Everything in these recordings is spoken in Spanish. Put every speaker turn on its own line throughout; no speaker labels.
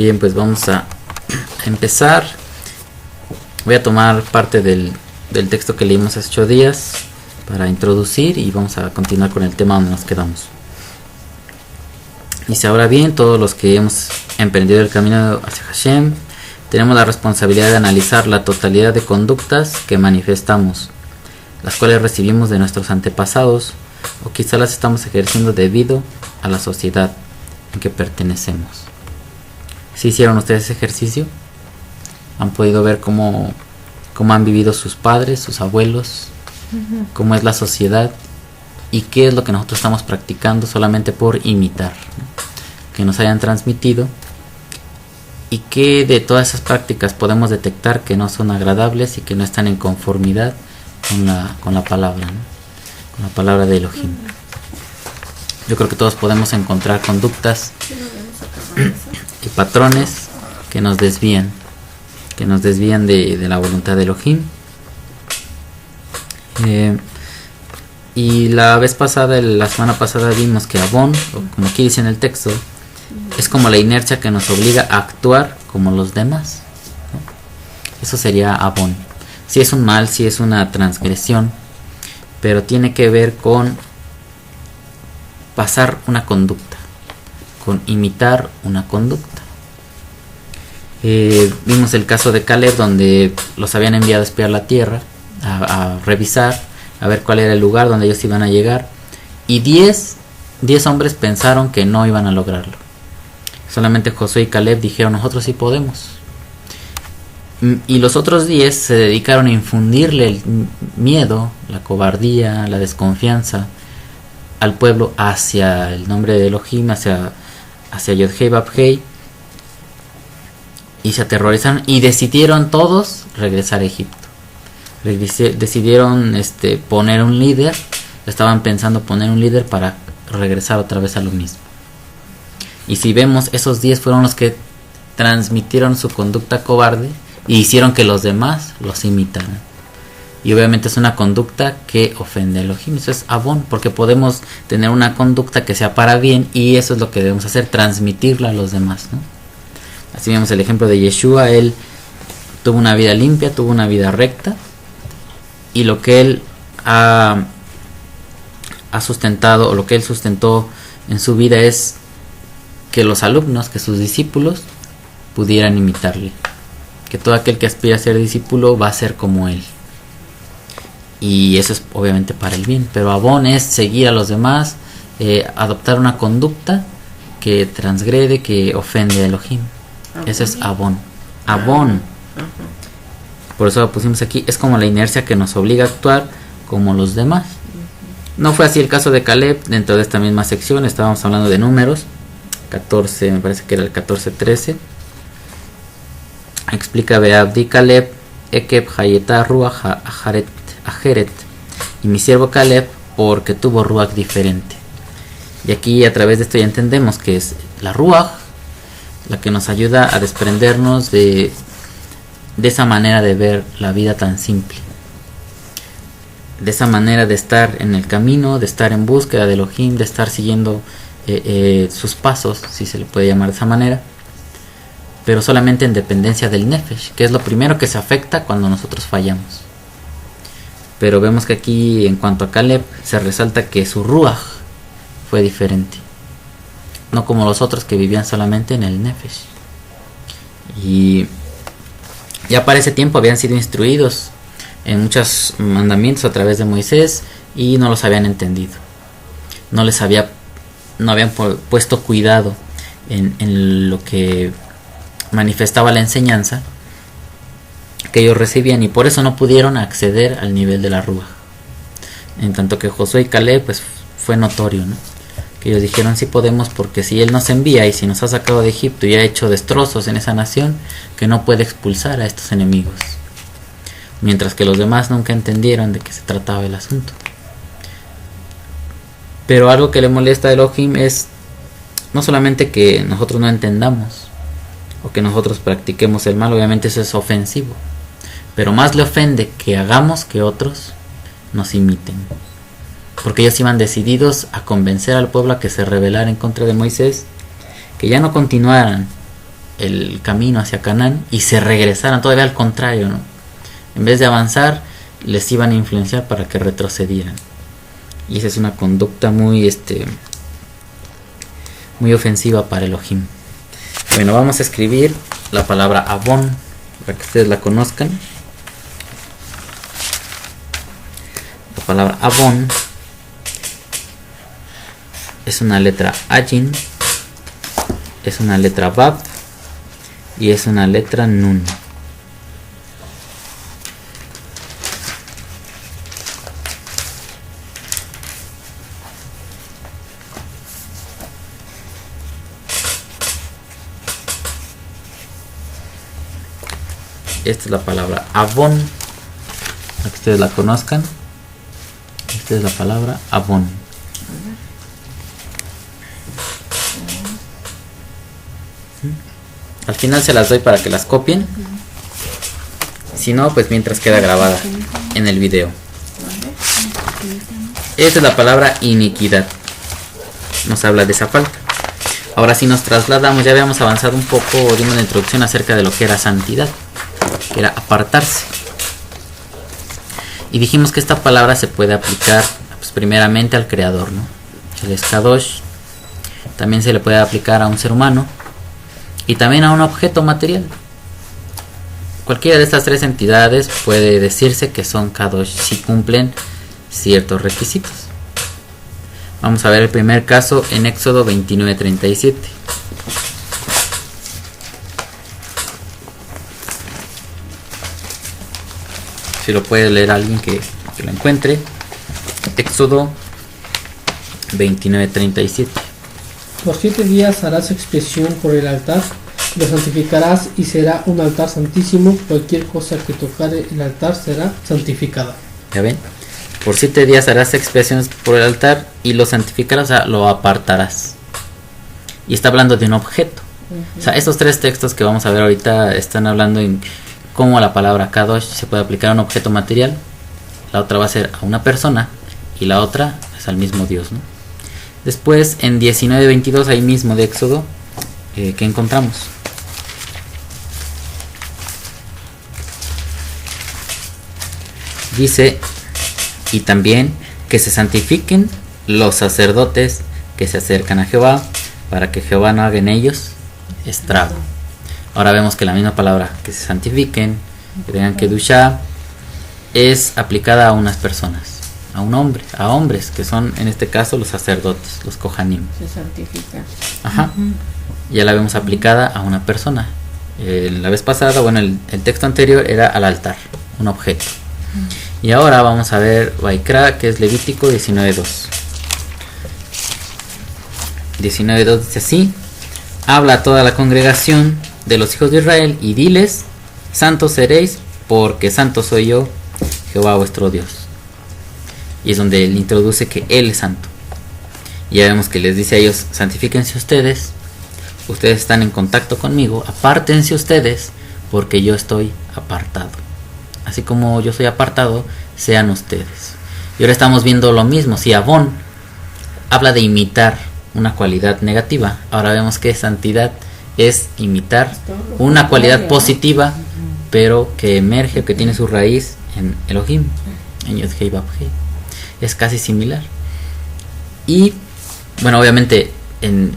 Bien, pues vamos a empezar. Voy a tomar parte del texto que leímos hace 8 días para introducir y vamos a continuar con el tema donde nos quedamos. Dice: ahora bien, todos los que hemos emprendido el camino hacia Hashem tenemos la responsabilidad de analizar la totalidad de conductas que manifestamos, las cuales recibimos de nuestros antepasados, o quizá las estamos ejerciendo debido a la sociedad en que pertenecemos. ¿Sí hicieron ustedes ese ejercicio? ¿Han podido ver cómo han vivido sus padres, sus abuelos? ¿Cómo es la sociedad? ¿Y qué es lo que nosotros estamos practicando solamente por imitar, ¿no? Que nos hayan transmitido? ¿Y qué de todas esas prácticas podemos detectar que no son agradables y que no están en conformidad con la palabra, ¿no? Con la palabra de Elohim? Yo creo que todos podemos encontrar conductas y patrones que nos desvían de la voluntad de Elohim. Y la semana pasada vimos que Avon, como aquí dice en el texto, es como la inercia que nos obliga a actuar como los demás, ¿no? Eso sería Avon. Si es un mal, si es una transgresión, pero tiene que ver con pasar una conducta, con imitar una conducta. Vimos el caso de Caleb, donde los habían enviado a espiar la tierra, a revisar, a ver cuál era el lugar donde ellos iban a llegar, y 10 hombres pensaron que no iban a lograrlo. Solamente Josué y Caleb dijeron: nosotros sí podemos. Y los otros 10 se dedicaron a infundirle el miedo, la cobardía, la desconfianza al pueblo hacia el nombre de Elohim, hacia Yod-Hei Vav-Hei, y se aterrorizaron y decidieron todos regresar a Egipto. Decidieron poner un líder, estaban pensando poner un líder para regresar otra vez a lo mismo. Y si vemos, esos 10 fueron los que transmitieron su conducta cobarde y hicieron que los demás los imitaran. Y obviamente es una conducta que ofende a Elohim. Eso es Avon, porque podemos tener una conducta que sea para bien, y eso es lo que debemos hacer, transmitirla a los demás, ¿no? Así vemos el ejemplo de Yeshua. Él tuvo una vida limpia, tuvo una vida recta, y lo que él ha sustentado, o lo que él sustentó en su vida, es que los alumnos, que sus discípulos pudieran imitarle, que todo aquel que aspira a ser discípulo va a ser como él, y eso es obviamente para el bien. Pero Avon es seguir a los demás, adoptar una conducta que transgrede, que ofende a Elohim. Eso es Avon. Por eso lo pusimos aquí. Es como la inercia que nos obliga a actuar como los demás. No fue así el caso de Caleb. Dentro de esta misma sección estábamos hablando de Números 14, me parece que era el 14-13. Explica: Beabdi Caleb Ekeb Hayeta Ruach Ajeret, y mi siervo Caleb, porque tuvo Ruach diferente. Y aquí, a través de esto, ya entendemos que es la Ruach la que nos ayuda a desprendernos de esa manera de ver la vida tan simple, de esa manera de estar en el camino, de estar en búsqueda de Elohim, de estar siguiendo sus pasos, si se le puede llamar de esa manera, pero solamente en dependencia del Nefesh, que es lo primero que se afecta cuando nosotros fallamos. Pero vemos que aquí, en cuanto a Caleb, se resalta que su Ruach fue diferente, no como los otros que vivían solamente en el Nefesh. Y ya para ese tiempo habían sido instruidos en muchos mandamientos a través de Moisés, y no los habían entendido. No habían puesto cuidado en lo que manifestaba la enseñanza que ellos recibían, y por eso no pudieron acceder al nivel de la Ruach. En tanto que Josué y Caleb, pues fue notorio, ¿no? Que ellos dijeron: sí podemos, porque si Él nos envía y si nos ha sacado de Egipto y ha hecho destrozos en esa nación, que no puede expulsar a estos enemigos. Mientras que los demás nunca entendieron de qué se trataba el asunto. Pero algo que le molesta a Elohim es no solamente que nosotros no entendamos o que nosotros practiquemos el mal, obviamente eso es ofensivo, pero más le ofende que hagamos que otros nos imiten. Porque ellos iban decididos a convencer al pueblo a que se rebelara en contra de Moisés, que ya no continuaran el camino hacia Canaán y se regresaran, todavía al contrario, ¿no? En vez de avanzar, les iban a influenciar para que retrocedieran. Y esa es una conducta muy ofensiva para Elohim. Bueno, vamos a escribir la palabra Avon para que ustedes la conozcan. La palabra Avon es una letra Ayin, es una letra Vav y es una letra Nun. Esta es la palabra Avon, para que ustedes la conozcan. Esta es la palabra Avon. Al final se las doy para que las copien. Si no, pues mientras queda grabada en el video. Esta es la palabra iniquidad. Nos habla de esa falta. Ahora si nos trasladamos, ya habíamos avanzado un poco, dimos una introducción acerca de lo que era santidad, que era apartarse. Y dijimos que esta palabra se puede aplicar pues, primeramente al creador, ¿no? El Kadosh. También se le puede aplicar a un ser humano y también a un objeto material. Cualquiera de estas tres entidades puede decirse que son Kadosh si cumplen ciertos requisitos. Vamos a ver el primer caso en Éxodo 29:37. Si lo puede leer alguien que lo encuentre. Éxodo 29:37.
Por 7 días harás expiación por el altar, lo santificarás y será un altar santísimo. Cualquier cosa que tocare el altar será santificada.
¿Ya ven? Por 7 días harás expiaciones por el altar y lo santificarás, o sea, lo apartarás. Y está hablando de un objeto. O sea, estos tres textos que vamos a ver ahorita están hablando en cómo la palabra Kadosh se puede aplicar a un objeto material. La otra va a ser a una persona y la otra es al mismo Dios, ¿no? Después en 19:22, ahí mismo de Éxodo, ¿qué encontramos? Dice: y también que se santifiquen los sacerdotes que se acercan a Jehová, para que Jehová no haga en ellos estrago. Ahora vemos que la misma palabra, que se santifiquen, que tengan Kedushá, es aplicada a unas personas, a un hombre, a hombres, que son en este caso los sacerdotes, los Kohanim.
Se santifica.
Ajá. Ya la vemos aplicada a una persona. La vez pasada, bueno, el texto anterior era al altar, un objeto. Y ahora vamos a ver Vaikra, que es Levítico 19:2. 19:2 dice así: habla a toda la congregación de los hijos de Israel y diles: santos seréis, porque santo soy yo, Jehová vuestro Dios. Y es donde él introduce que él es santo. Y ya vemos que les dice a ellos: santifíquense ustedes, ustedes están en contacto conmigo, apártense ustedes, porque yo estoy apartado. Así como yo soy apartado, sean ustedes. Y ahora estamos viendo lo mismo. Si Avon habla de imitar una cualidad negativa, ahora vemos que santidad es imitar una cualidad positiva, pero que emerge, que tiene su raíz en Elohim, en Yod-Hei Vav-Hei. Es casi similar. Y bueno, obviamente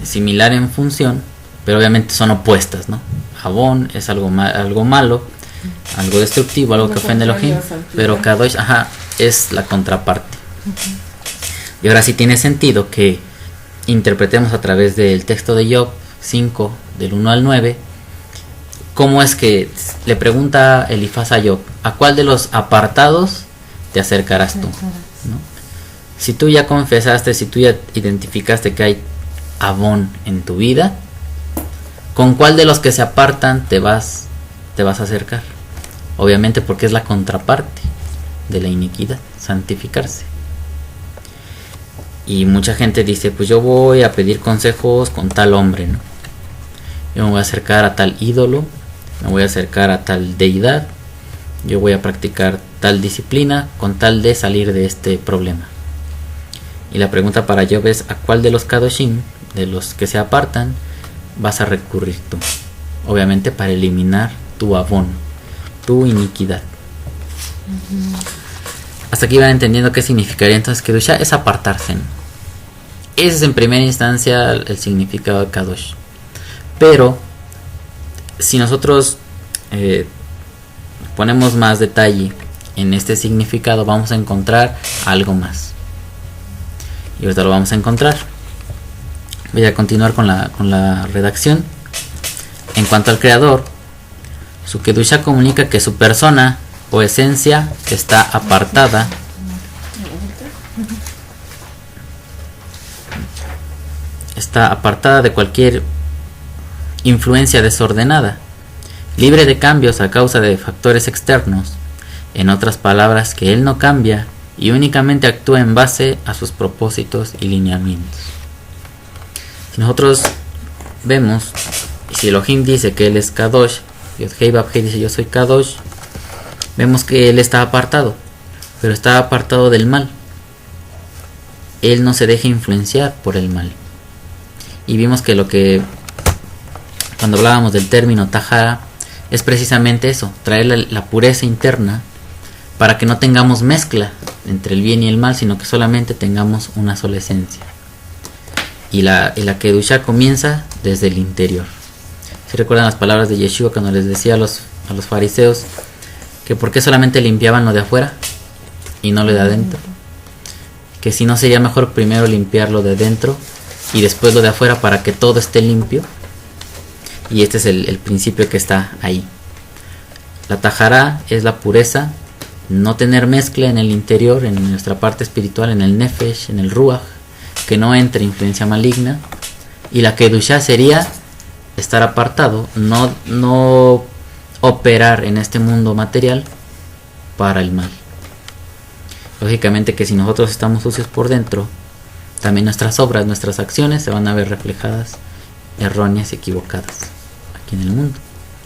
similar en función, pero obviamente son opuestas, ¿no? Avon es algo malo, algo destructivo, algo que ofende a Elohim, pero Kadosh, es la contraparte. Y ahora sí tiene sentido que interpretemos a través del texto de Job 5, del 1 al 9, cómo es que le pregunta Elifaz a Job: ¿a cuál de los apartados te acercarás tú? ¿No? Si tú ya confesaste, si tú ya identificaste que hay Avon en tu vida, ¿con cuál de los que se apartan te vas a acercar? Obviamente porque es la contraparte de la iniquidad, santificarse. Y mucha gente dice: pues yo voy a pedir consejos con tal hombre, ¿no? Yo me voy a acercar a tal ídolo, me voy a acercar a tal deidad, yo voy a practicar tal disciplina con tal de salir de este problema. Y la pregunta para Job es: ¿a cuál de los Kadoshim, de los que se apartan, vas a recurrir tú? obviamente para eliminar tu avón, tu iniquidad. Hasta aquí van entendiendo qué significaría entonces Kedusha. Es apartarse, ¿no? Ese es en primera instancia el significado de Kadosh. Pero si nosotros ponemos más detalle en este significado, vamos a encontrar algo más. Y ahorita lo vamos a encontrar. Voy a continuar con la redacción. En cuanto al creador, su Kedusha comunica que su persona o esencia está apartada de cualquier influencia desordenada, libre de cambios a causa de factores externos. En otras palabras, que él no cambia y únicamente actúa en base a sus propósitos y lineamientos. Si nosotros vemos, y si Elohim dice que él es Kadosh, Yod-Hei Vav-Hei dice yo soy Kadosh, vemos que él está apartado, pero está apartado del mal. Él no se deja influenciar por el mal. Y vimos que cuando hablábamos del término Tahara, es precisamente eso, traer la pureza interna para que no tengamos mezcla entre el bien y el mal, sino que solamente tengamos una sola esencia. Y la Kedusha comienza desde el interior. Si recuerdan las palabras de Yeshua cuando les decía a los fariseos que por qué solamente limpiaban lo de afuera y no lo de adentro, que si no sería mejor primero limpiar lo de dentro y después lo de afuera para que todo esté limpio. Y este es el principio que está ahí. La Tahara es la pureza, no tener mezcla en el interior, en nuestra parte espiritual, en el Nefesh, en el Ruach, que no entre influencia maligna. Y la Kedusha sería estar apartado, no operar en este mundo material para el mal. Lógicamente que si nosotros estamos sucios por dentro, también nuestras obras, nuestras acciones se van a ver reflejadas erróneas y equivocadas aquí en el mundo.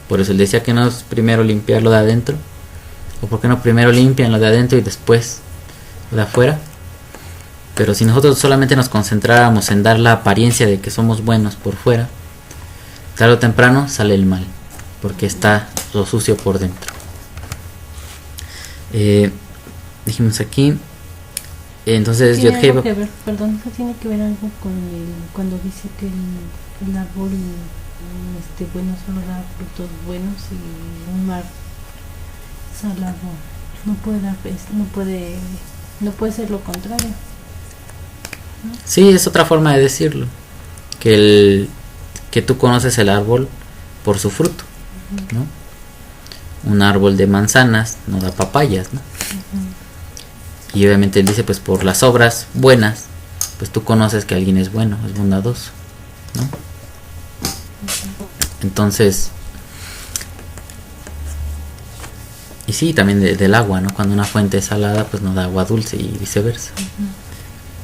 Por eso él decía que no es primero limpiar lo de adentro, o por qué no primero limpian lo de adentro y después lo de afuera. Pero si nosotros solamente nos concentráramos en dar la apariencia de que somos buenos por fuera, tarde o temprano sale el mal, porque está lo sucio por dentro. Dijimos aquí, entonces
tiene algo que ver, perdón, tiene que ver algo con cuando dice que el árbol bueno solo da frutos buenos y un mar salado no puede dar, no puede ser lo contrario, ¿no?
Sí, es otra forma de decirlo, que tú conoces el árbol por su fruto, ¿no? Un árbol de manzanas no da papayas, ¿no? Y obviamente él dice, pues por las obras buenas, pues tú conoces que alguien es bueno, es bondadoso, ¿no? Entonces, y sí, también del agua, ¿no? Cuando una fuente es salada, pues no da agua dulce y viceversa.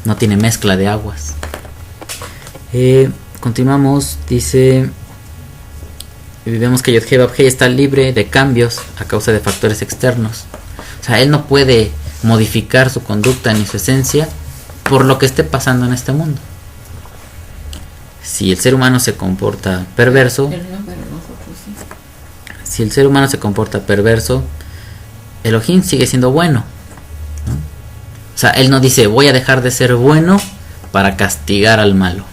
No tiene mezcla de aguas. Continuamos, dice, vemos que Yod-Hei Vav-Hei está libre de cambios a causa de factores externos. O sea, él no puede modificar su conducta ni su esencia por lo que esté pasando en este mundo. Si el ser humano se comporta perverso, Elohim sigue siendo bueno, ¿no? O sea, él no dice voy a dejar de ser bueno para castigar al malo.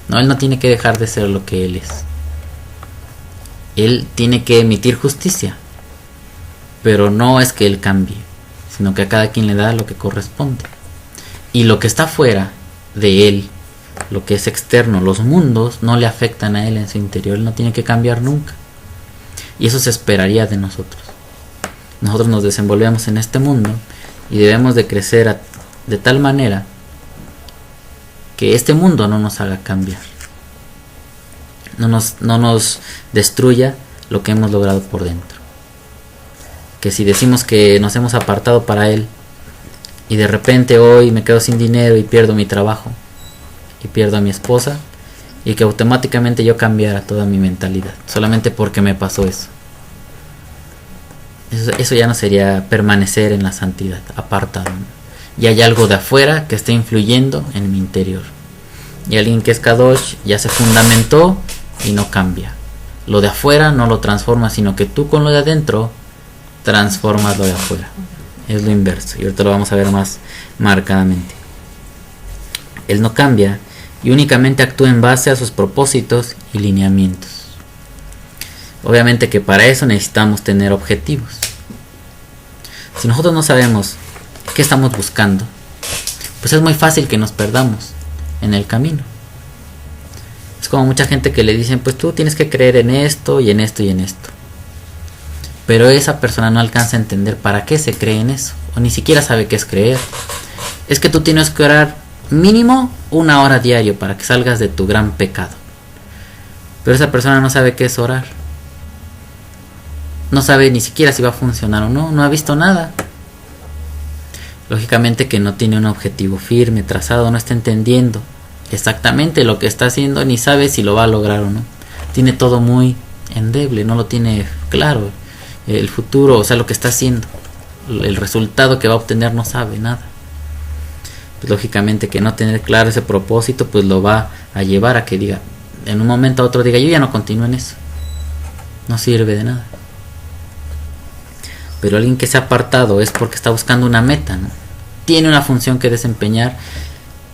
No, él no tiene que dejar de ser lo que él es. Él tiene que emitir justicia, pero no es que él cambie, sino que a cada quien le da lo que corresponde. Y lo que está fuera de él, lo que es externo, los mundos, no le afectan a él en su interior. Él no tiene que cambiar nunca. Y eso se esperaría de nosotros. Nosotros nos desenvolvemos en este mundo y debemos de crecer de tal manera que este mundo no nos haga cambiar, no nos destruya lo que hemos logrado por dentro. Que si decimos que nos hemos apartado para él y de repente hoy me quedo sin dinero y pierdo mi trabajo y pierdo a mi esposa, y que automáticamente yo cambiara toda mi mentalidad solamente porque me pasó eso ya no sería permanecer en la santidad, apartado, ¿no? Y hay algo de afuera que está influyendo en mi interior, y alguien que es Kadosh ya se fundamentó y no cambia. lo de afuera no lo transformas, sino que tú con lo de adentro transformas lo de afuera. Es lo inverso, y ahorita lo vamos a ver más marcadamente. Él no cambia y únicamente actúa en base a sus propósitos y lineamientos. Obviamente que para eso necesitamos tener objetivos. Si nosotros no sabemos qué estamos buscando, pues es muy fácil que nos perdamos en el camino. Es como mucha gente que le dicen, pues tú tienes que creer en esto y en esto y en esto. Pero esa persona no alcanza a entender para qué se cree en eso, o ni siquiera sabe qué es creer. Es que tú tienes que orar mínimo 1 hora diario para que salgas de tu gran pecado. Pero esa persona no sabe qué es orar. No sabe ni siquiera si va a funcionar o no, no ha visto nada. Lógicamente que no tiene un objetivo firme, trazado, no está entendiendo exactamente lo que está haciendo, ni sabe si lo va a lograr o no. Tiene todo muy endeble, no lo tiene claro. El futuro, o sea, lo que está haciendo, el resultado que va a obtener, no sabe nada. Pues lógicamente que no tener claro ese propósito, pues lo va a llevar a que diga, en un momento a otro diga, yo ya no continúo en eso. No sirve de nada. Pero alguien que se ha apartado es porque está buscando una meta, ¿no? Tiene una función que desempeñar,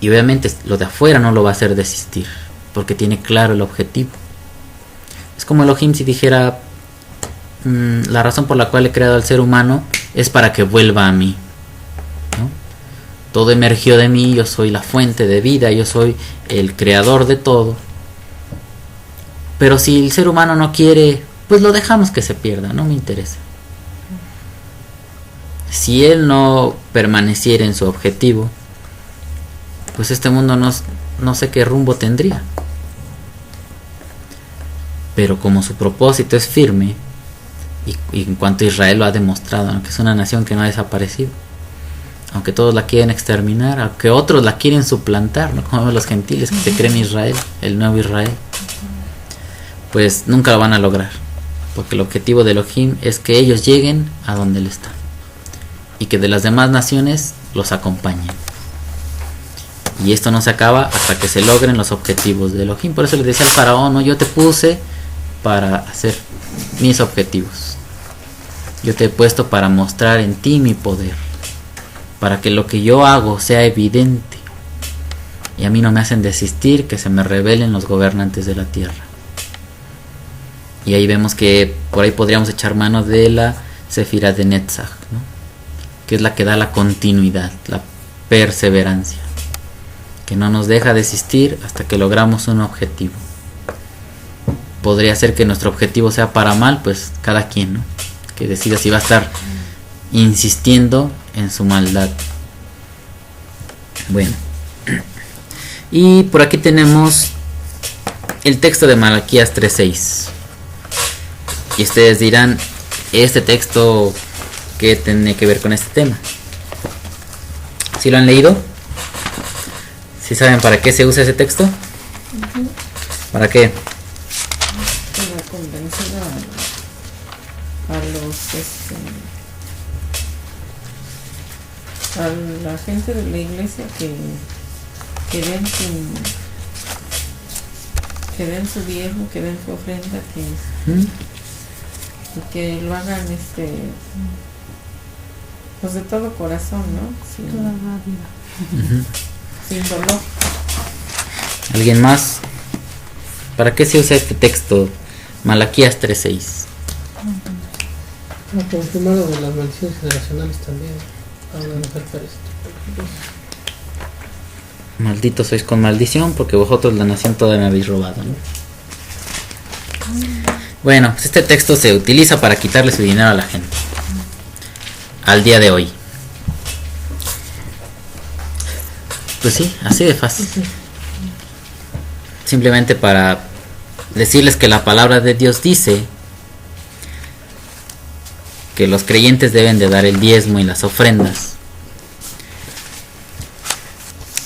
y obviamente lo de afuera no lo va a hacer desistir, porque tiene claro el objetivo. Es como Elohim si dijera, la razón por la cual he creado al ser humano es para que vuelva a mí, ¿no? Todo emergió de mí, yo soy la fuente de vida, yo soy el creador de todo. Pero si el ser humano no quiere, pues lo dejamos que se pierda, no me interesa. Si él no permaneciera en su objetivo, pues este mundo no sé qué rumbo tendría. Pero como su propósito es firme, y en cuanto a Israel lo ha demostrado, aunque es una nación que no ha desaparecido, aunque todos la quieren exterminar, aunque otros la quieren suplantar, ¿no? Como los gentiles que se creen Israel, el nuevo Israel, pues nunca lo van a lograr, porque el objetivo de Elohim es que ellos lleguen a donde él está, y que de las demás naciones los acompañen. Y esto no se acaba hasta que se logren los objetivos de Elohim. Por eso le decía al faraón, no, yo te puse para hacer mis objetivos. Yo te he puesto para mostrar en ti mi poder, para que lo que yo hago sea evidente. Y a mí no me hacen desistir que se me rebelen los gobernantes de la tierra. Y ahí vemos que por ahí podríamos echar mano de la Sefirá de Netzach, ¿no? Que es la que da la continuidad, la perseverancia, que no nos deja desistir hasta que logramos un objetivo. Podría ser que nuestro objetivo sea para mal, pues cada quien, ¿no? Que decida si va a estar insistiendo en su maldad. Bueno, y por aquí tenemos el texto de Malaquías 3:6. Y ustedes dirán, ¿este texto qué tiene que ver con este tema? ¿Sí lo han leído? ¿Sí saben para qué se usa ese texto? ¿Para qué?
Para convencer a la gente de la iglesia que den su diezmo, que den su ofrenda, y que lo hagan pues de todo corazón, ¿no? Sin dolor.
¿Alguien más? ¿Para qué se usa este texto? Malaquías 3:6.
Para confirmar lo de las maldiciones generacionales también. Habla de dejar para esto.
Malditos sois con maldición, porque vosotros la nación toda me habéis robado, ¿no? Bueno, pues este texto se utiliza para quitarle su dinero a la gente al día de hoy. Pues sí, así de fácil. Simplemente para decirles que la palabra de Dios dice que los creyentes deben de dar el diezmo y las ofrendas,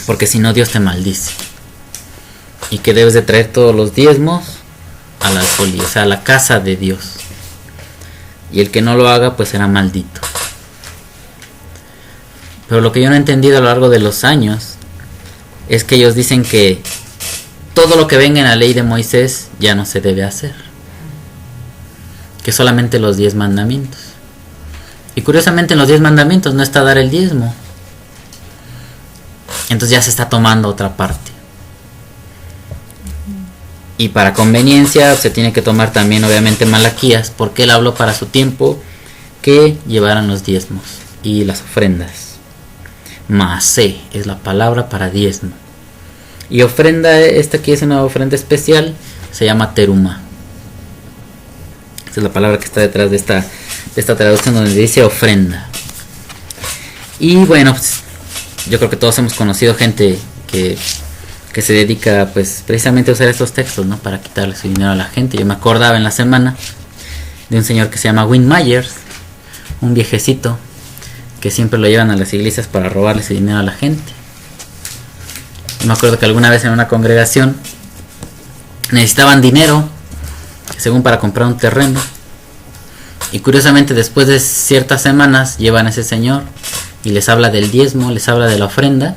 porque si no Dios te maldice, y que debes de traer todos los diezmos al alfolí, o sea, a la casa de Dios, y el que no lo haga pues será maldito. Pero lo que yo no he entendido a lo largo de los años es que ellos dicen que todo lo que venga en la ley de Moisés ya no se debe hacer. que solamente los 10 mandamientos. Y curiosamente en los 10 mandamientos no está dar el diezmo. Entonces ya se está tomando otra parte. Y para conveniencia se tiene que tomar también obviamente Malaquías, porque él habló para su tiempo que llevaran los diezmos y las ofrendas. Maasé es la palabra para diezmo. Y ofrenda, esta aquí es una ofrenda especial, se llama teruma. Esa es la palabra que está detrás de esta traducción donde dice ofrenda. Y bueno, pues, yo creo que todos hemos conocido gente que se dedica pues precisamente a usar estos textos, ¿no? Para quitarle su dinero a la gente. Yo me acordaba en la semana de un señor que se llama Win Myers, un viejecito que siempre lo llevan a las iglesias para robarle su dinero a la gente. Yo me acuerdo que alguna vez en una congregación necesitaban dinero, según para comprar un terreno, y curiosamente después de ciertas semanas llevan a ese señor y les habla del diezmo, les habla de la ofrenda.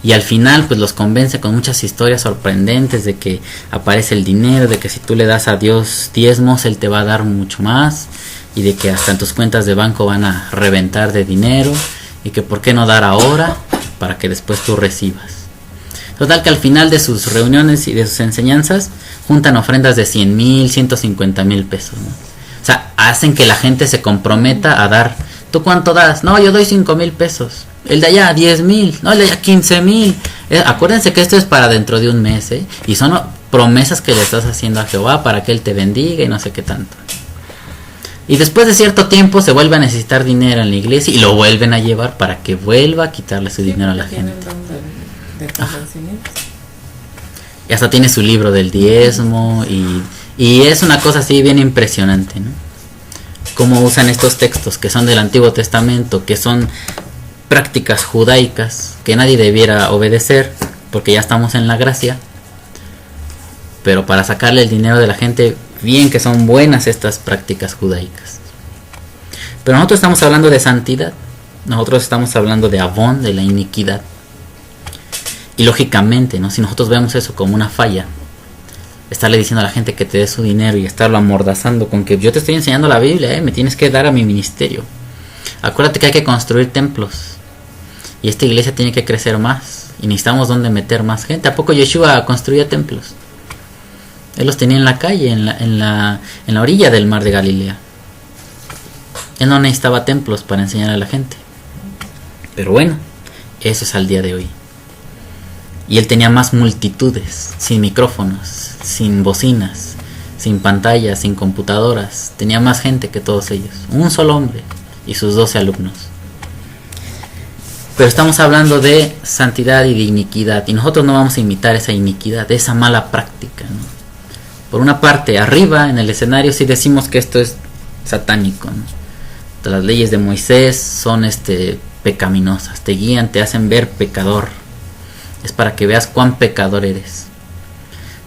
Y al final pues los convence con muchas historias sorprendentes de que aparece el dinero, de que si tú le das a Dios diezmos, Él te va a dar mucho más, y de que hasta en tus cuentas de banco van a reventar de dinero, y que por qué no dar ahora para que después tú recibas. Total que al final de sus reuniones y de sus enseñanzas juntan ofrendas de 100,000, 150,000 pesos, ¿no? O sea, hacen que la gente se comprometa a dar. ¿Tú cuánto das? No, yo doy 5,000 pesos. El de allá 10,000, no, el de allá 15,000. Acuérdense que esto es para dentro de un mes, y son promesas que le estás haciendo a Jehová para que Él te bendiga y no sé qué tanto. Y después de cierto tiempo se vuelve a necesitar dinero en la iglesia y lo vuelven a llevar para que vuelva a quitarle su dinero a la gente. Y hasta tiene su libro del diezmo y es una cosa así bien impresionante, ¿no? Cómo usan estos textos que son del Antiguo Testamento, que son prácticas judaicas que nadie debiera obedecer porque ya estamos en la gracia, pero para sacarle el dinero de la gente, bien que son buenas estas prácticas judaicas. Pero nosotros estamos hablando de santidad, nosotros estamos hablando de avón, de la iniquidad. Y lógicamente, ¿no? Si nosotros vemos eso como una falla, estarle diciendo a la gente que te dé su dinero y estarlo amordazando con que yo te estoy enseñando la Biblia, me tienes que dar a mi ministerio. Acuérdate que hay que construir templos y esta iglesia tiene que crecer más y necesitamos donde meter más gente. ¿A poco Yeshua construía templos? Él los tenía en la calle, en la orilla del mar de Galilea. Él no necesitaba templos para enseñar a la gente. Pero bueno, eso es al día de hoy. Y él tenía más multitudes, sin micrófonos, sin bocinas, sin pantallas, sin computadoras. Tenía más gente que todos ellos. Un solo hombre y sus 12 alumnos. Pero estamos hablando de santidad y de iniquidad. Y nosotros no vamos a imitar esa iniquidad, esa mala práctica, ¿no? Por una parte, arriba en el escenario sí decimos que esto es satánico, ¿no? Las leyes de Moisés son pecaminosas, te guían, te hacen ver pecador. Es para que veas cuán pecador eres.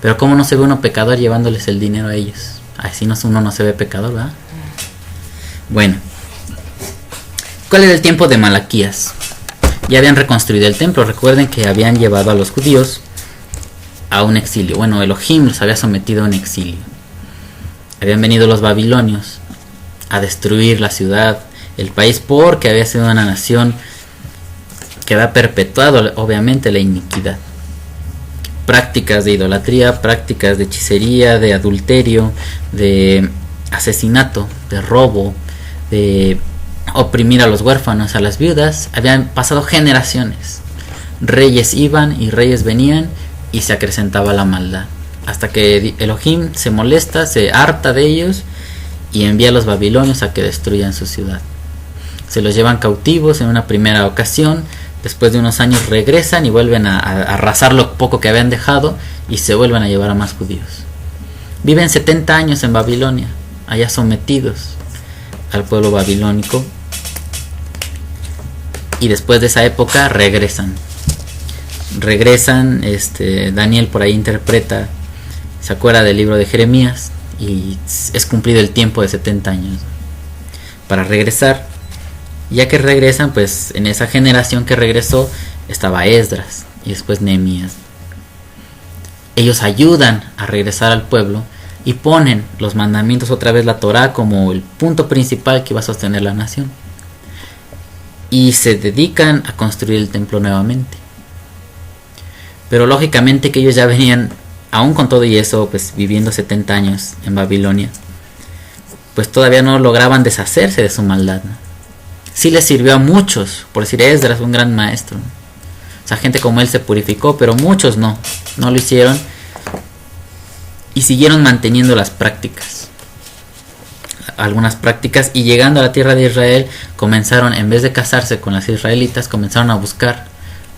Pero ¿cómo no se ve uno pecador llevándoles el dinero a ellos? Así uno no se ve pecador, ¿verdad? Bueno, ¿cuál era el tiempo de Malaquías? Ya habían reconstruido el templo. Recuerden que habían llevado a los judíos a un exilio. Bueno, Elohim los había sometido a un exilio. Habían venido los babilonios a destruir la ciudad, el país, porque había sido una nación que había perpetuado obviamente la iniquidad. Prácticas de idolatría, prácticas de hechicería, de adulterio, de asesinato, de robo, de oprimir a los huérfanos, a las viudas. Habían pasado generaciones. Reyes iban y reyes venían y se acrecentaba la maldad. Hasta que Elohim se molesta, se harta de ellos y envía a los babilonios a que destruyan su ciudad. Se los llevan cautivos en una primera ocasión. Después de unos años regresan y vuelven a arrasar lo poco que habían dejado y se vuelven a llevar a más judíos. Viven 70 años en Babilonia, allá sometidos al pueblo babilónico. Y después de esa época regresan. Daniel por ahí interpreta, se acuerda del libro de Jeremías y es cumplido el tiempo de 70 años para regresar. Ya que regresan, pues en esa generación que regresó estaba Esdras y después Nehemías. Ellos ayudan a regresar al pueblo y ponen los mandamientos, otra vez la Torá, como el punto principal que iba a sostener la nación. Y se dedican a construir el templo nuevamente. Pero lógicamente que ellos ya venían, aún con todo y eso, pues viviendo 70 años en Babilonia, pues todavía no lograban deshacerse de su maldad, ¿no? Sí les sirvió a muchos, por decir, Esdras, un gran maestro, ¿no? O sea, gente como él se purificó, pero muchos no lo hicieron y siguieron manteniendo las prácticas, algunas prácticas, y llegando a la tierra de Israel comenzaron, en vez de casarse con las israelitas, comenzaron a buscar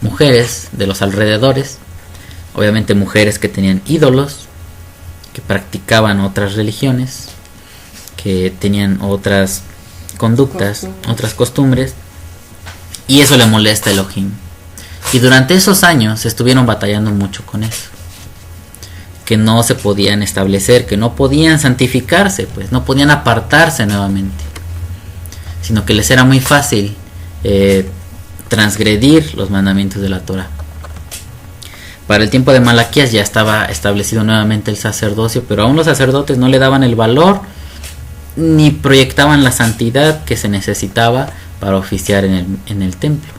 mujeres de los alrededores, obviamente mujeres que tenían ídolos, que practicaban otras religiones, que tenían otras conductas, otras costumbres, y eso le molesta a Elohim. Y durante esos años estuvieron batallando mucho con eso, que no se podían establecer, que no podían santificarse, pues no podían apartarse nuevamente, sino que les era muy fácil transgredir los mandamientos de la Torah. Para el tiempo de Malaquías ya estaba establecido nuevamente el sacerdocio, pero aún los sacerdotes no le daban el valor ni proyectaban la santidad que se necesitaba para oficiar en el templo.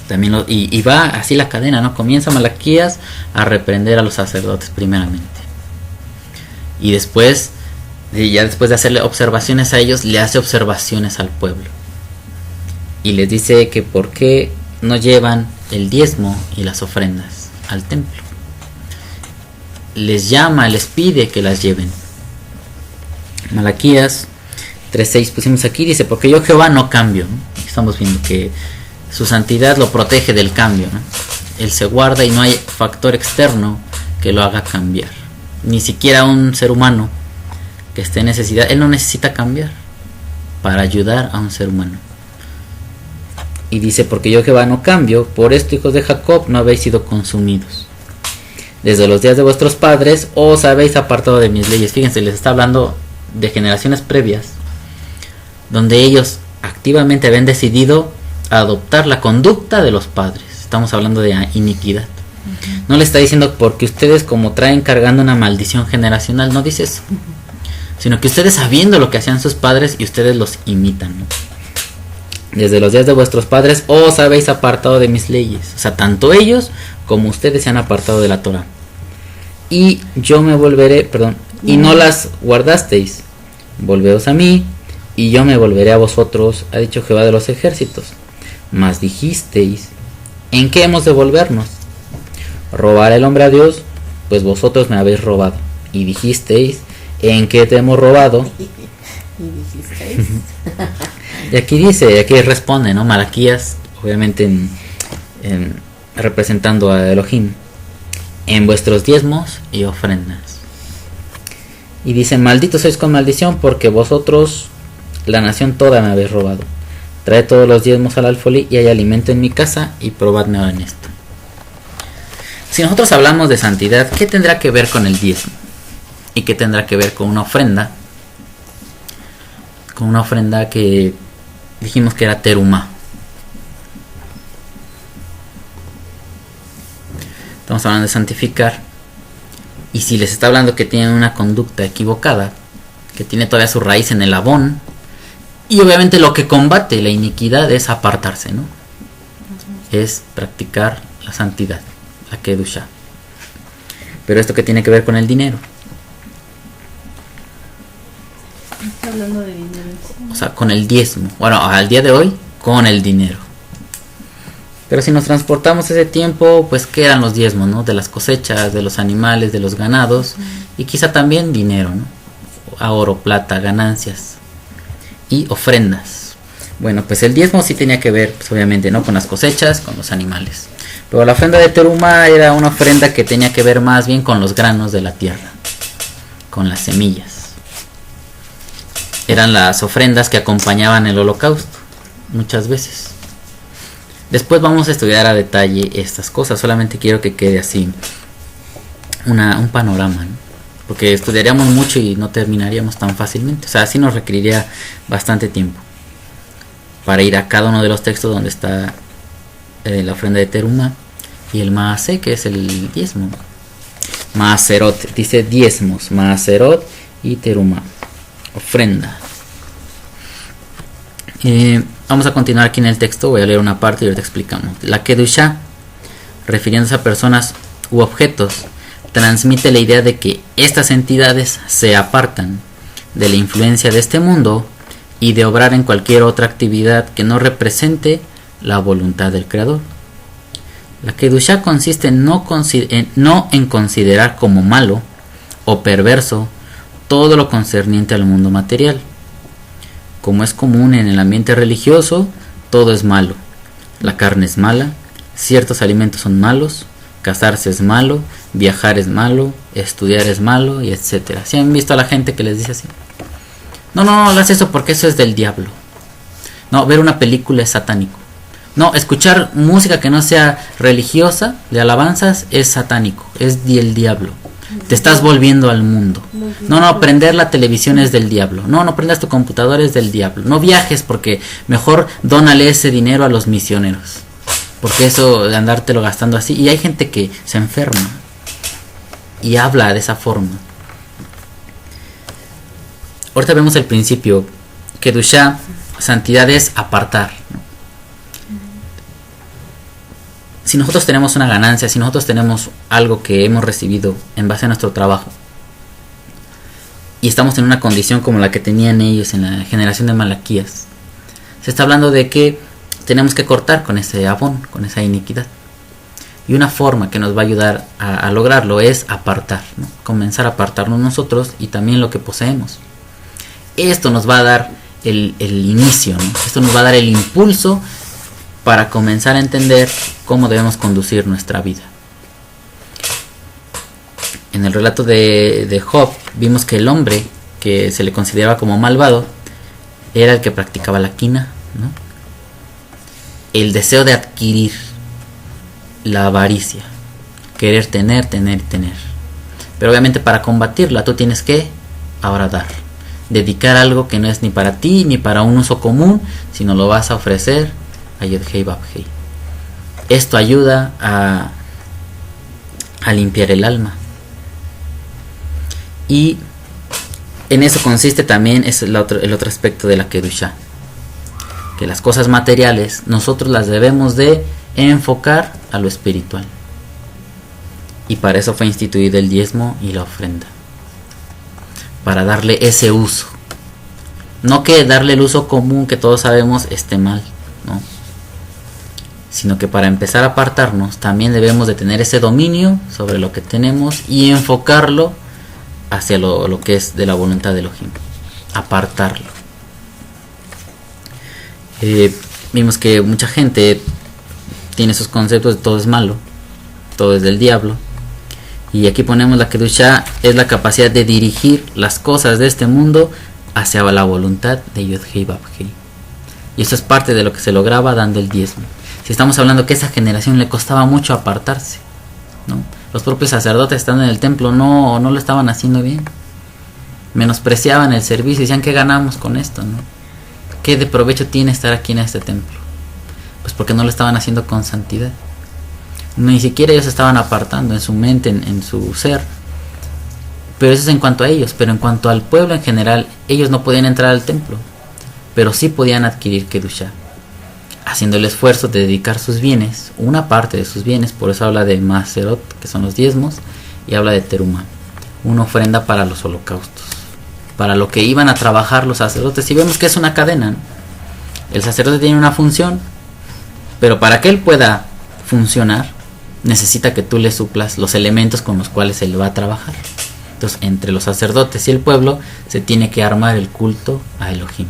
También y va así la cadena, ¿no? Comienza Malaquías a reprender a los sacerdotes primeramente, y después, ya después de hacerle observaciones a ellos, le hace observaciones al pueblo y les dice que por qué no llevan el diezmo y las ofrendas al templo. Les llama, les pide que las lleven. Malaquías 3:6 pusimos aquí, dice: porque yo Jehová no cambio, ¿no? Estamos viendo que su santidad lo protege del cambio, ¿no? Él se guarda y no hay factor externo que lo haga cambiar. Ni siquiera un ser humano que esté en necesidad, él no necesita cambiar para ayudar a un ser humano. Y dice: porque yo Jehová no cambio, por esto, hijos de Jacob, no habéis sido consumidos. Desde los días de vuestros padres os habéis apartado de mis leyes. Fíjense, les está hablando de generaciones previas, donde ellos activamente habían decidido adoptar la conducta de los padres. Estamos hablando de iniquidad. No le está diciendo porque ustedes como traen cargando una maldición generacional, no dice eso, sino que ustedes, sabiendo lo que hacían sus padres, y ustedes los imitan, ¿no? Desde los días de vuestros padres os habéis apartado de mis leyes. O sea, tanto ellos como ustedes se han apartado de la Torah. Y yo me volveré, y no las guardasteis. Volveos a mí, y yo me volveré a vosotros, ha dicho Jehová de los ejércitos. Mas dijisteis: ¿en qué hemos de volvernos? ¿Robar el hombre a Dios? Pues vosotros me habéis robado. Y dijisteis: ¿en qué te hemos robado?
Y dijisteis.
Y aquí dice, aquí responde, ¿no? Malaquías, obviamente representando a Elohim: en vuestros diezmos y ofrendas. Y dice: malditos sois con maldición, porque vosotros, la nación toda, me habéis robado. Trae todos los diezmos al alfolí, y hay alimento en mi casa, y probadme ahora en esto. Si nosotros hablamos de santidad, ¿qué tendrá que ver con el diezmo? ¿Y qué tendrá que ver con una ofrenda? Con una ofrenda que dijimos que era terumá. Estamos hablando de santificar. Y si les está hablando que tienen una conducta equivocada, que tiene todavía su raíz en el abón, y obviamente lo que combate la iniquidad es apartarse, ¿no? Es practicar la santidad, la kedusha. Pero esto que tiene que ver con el dinero.
Está hablando de dinero.
O sea, con el diezmo. Bueno, al día de hoy, con el dinero. Pero si nos transportamos ese tiempo, pues ¿qué eran los diezmos, no? De las cosechas, de los animales, de los ganados, y quizá también dinero, ¿no? A oro, plata, ganancias y ofrendas. Bueno, pues el diezmo sí tenía que ver, pues obviamente, ¿no? Con las cosechas, con los animales. Pero la ofrenda de terumá era una ofrenda que tenía que ver más bien con los granos de la tierra, con las semillas. Eran las ofrendas que acompañaban el holocausto, muchas veces. Después vamos a estudiar a detalle estas cosas. Solamente quiero que quede así un panorama, ¿no? Porque estudiaríamos mucho y no terminaríamos tan fácilmente. O sea, así nos requeriría bastante tiempo para ir a cada uno de los textos donde está la ofrenda de terumá y el maasé, que es el diezmo. Maaserot, dice diezmos, Maaserot y Teruma, ofrenda. Vamos a continuar aquí en el texto, voy a leer una parte y ahorita explicamos. La Kedusha, refiriéndose a personas u objetos, transmite la idea de que estas entidades se apartan de la influencia de este mundo y de obrar en cualquier otra actividad que no represente la voluntad del Creador. La Kedusha consiste no en considerar como malo o perverso todo lo concerniente al mundo material. Como es común en el ambiente religioso, todo es malo. La carne es mala, ciertos alimentos son malos, casarse es malo, viajar es malo, estudiar es malo, y etcétera. ¿Sí han visto a la gente que les dice así? No hagas eso porque eso es del diablo. No, ver una película es satánico. No, escuchar música que no sea religiosa, de alabanzas, es satánico, es del diablo. Te estás volviendo al mundo. No, prender la televisión es del diablo. No prendas tu computadora, es del diablo. No viajes porque mejor dónale ese dinero a los misioneros. Porque eso de andártelo gastando así. Y hay gente que se enferma y habla de esa forma. Ahorita vemos el principio. Kedusha, santidad es apartar. Si nosotros tenemos una ganancia, si nosotros tenemos algo que hemos recibido en base a nuestro trabajo y estamos en una condición como la que tenían ellos en la generación de Malaquías, se está hablando de que tenemos que cortar con ese abón, con esa iniquidad. Y una forma que nos va a ayudar a lograrlo es apartar, ¿no? Comenzar a apartarnos nosotros y también lo que poseemos. Esto nos va a dar el inicio, ¿no? Esto nos va a dar el impulso para comenzar a entender cómo debemos conducir nuestra vida. En el relato de Job vimos que el hombre que se le consideraba como malvado era el que practicaba la quina, ¿no? El deseo de adquirir, la avaricia, querer tener. Pero obviamente para combatirla tú tienes que ahora dar, dedicar algo que no es ni para ti ni para un uso común, sino lo vas a ofrecer a Yod-Hei Vav-Hei. Esto ayuda a limpiar el alma. Y en eso consiste también es el otro aspecto de la Kedusha. Que las cosas materiales nosotros las debemos de enfocar a lo espiritual. Y para eso fue instituido el diezmo y la ofrenda. Para darle ese uso. No que darle el uso común que todos sabemos esté mal, ¿no? Sino que para empezar a apartarnos también debemos de tener ese dominio sobre lo que tenemos y enfocarlo hacia lo que es de la voluntad de Elohim. Apartarlo. Vimos que mucha gente tiene esos conceptos de todo es malo, todo es del diablo. Y aquí ponemos la Kedusha es la capacidad de dirigir las cosas de este mundo hacia la voluntad de Yod-Hei Vav-Hei. Y eso es parte de lo que se lograba dando el diezmo. Si estamos hablando que a esa generación le costaba mucho apartarse, ¿no? Los propios sacerdotes estando en el templo no lo estaban haciendo bien. Menospreciaban el servicio y decían, ¿qué ganamos con esto, no? ¿Qué de provecho tiene estar aquí en este templo? Pues porque no lo estaban haciendo con santidad. Ni siquiera ellos estaban apartando en su mente, en su ser. Pero eso es en cuanto a ellos. Pero en cuanto al pueblo en general, ellos no podían entrar al templo, pero sí podían adquirir Kedusha, haciendo el esfuerzo de dedicar sus bienes, una parte de sus bienes. Por eso habla de Maaserot, que son los diezmos, y habla de Teruma, una ofrenda para los holocaustos, para lo que iban a trabajar los sacerdotes. Y vemos que es una cadena, ¿no? El sacerdote tiene una función, pero para que él pueda funcionar necesita que tú le suplas los elementos con los cuales él va a trabajar. Entonces, entre los sacerdotes y el pueblo se tiene que armar el culto a Elohim.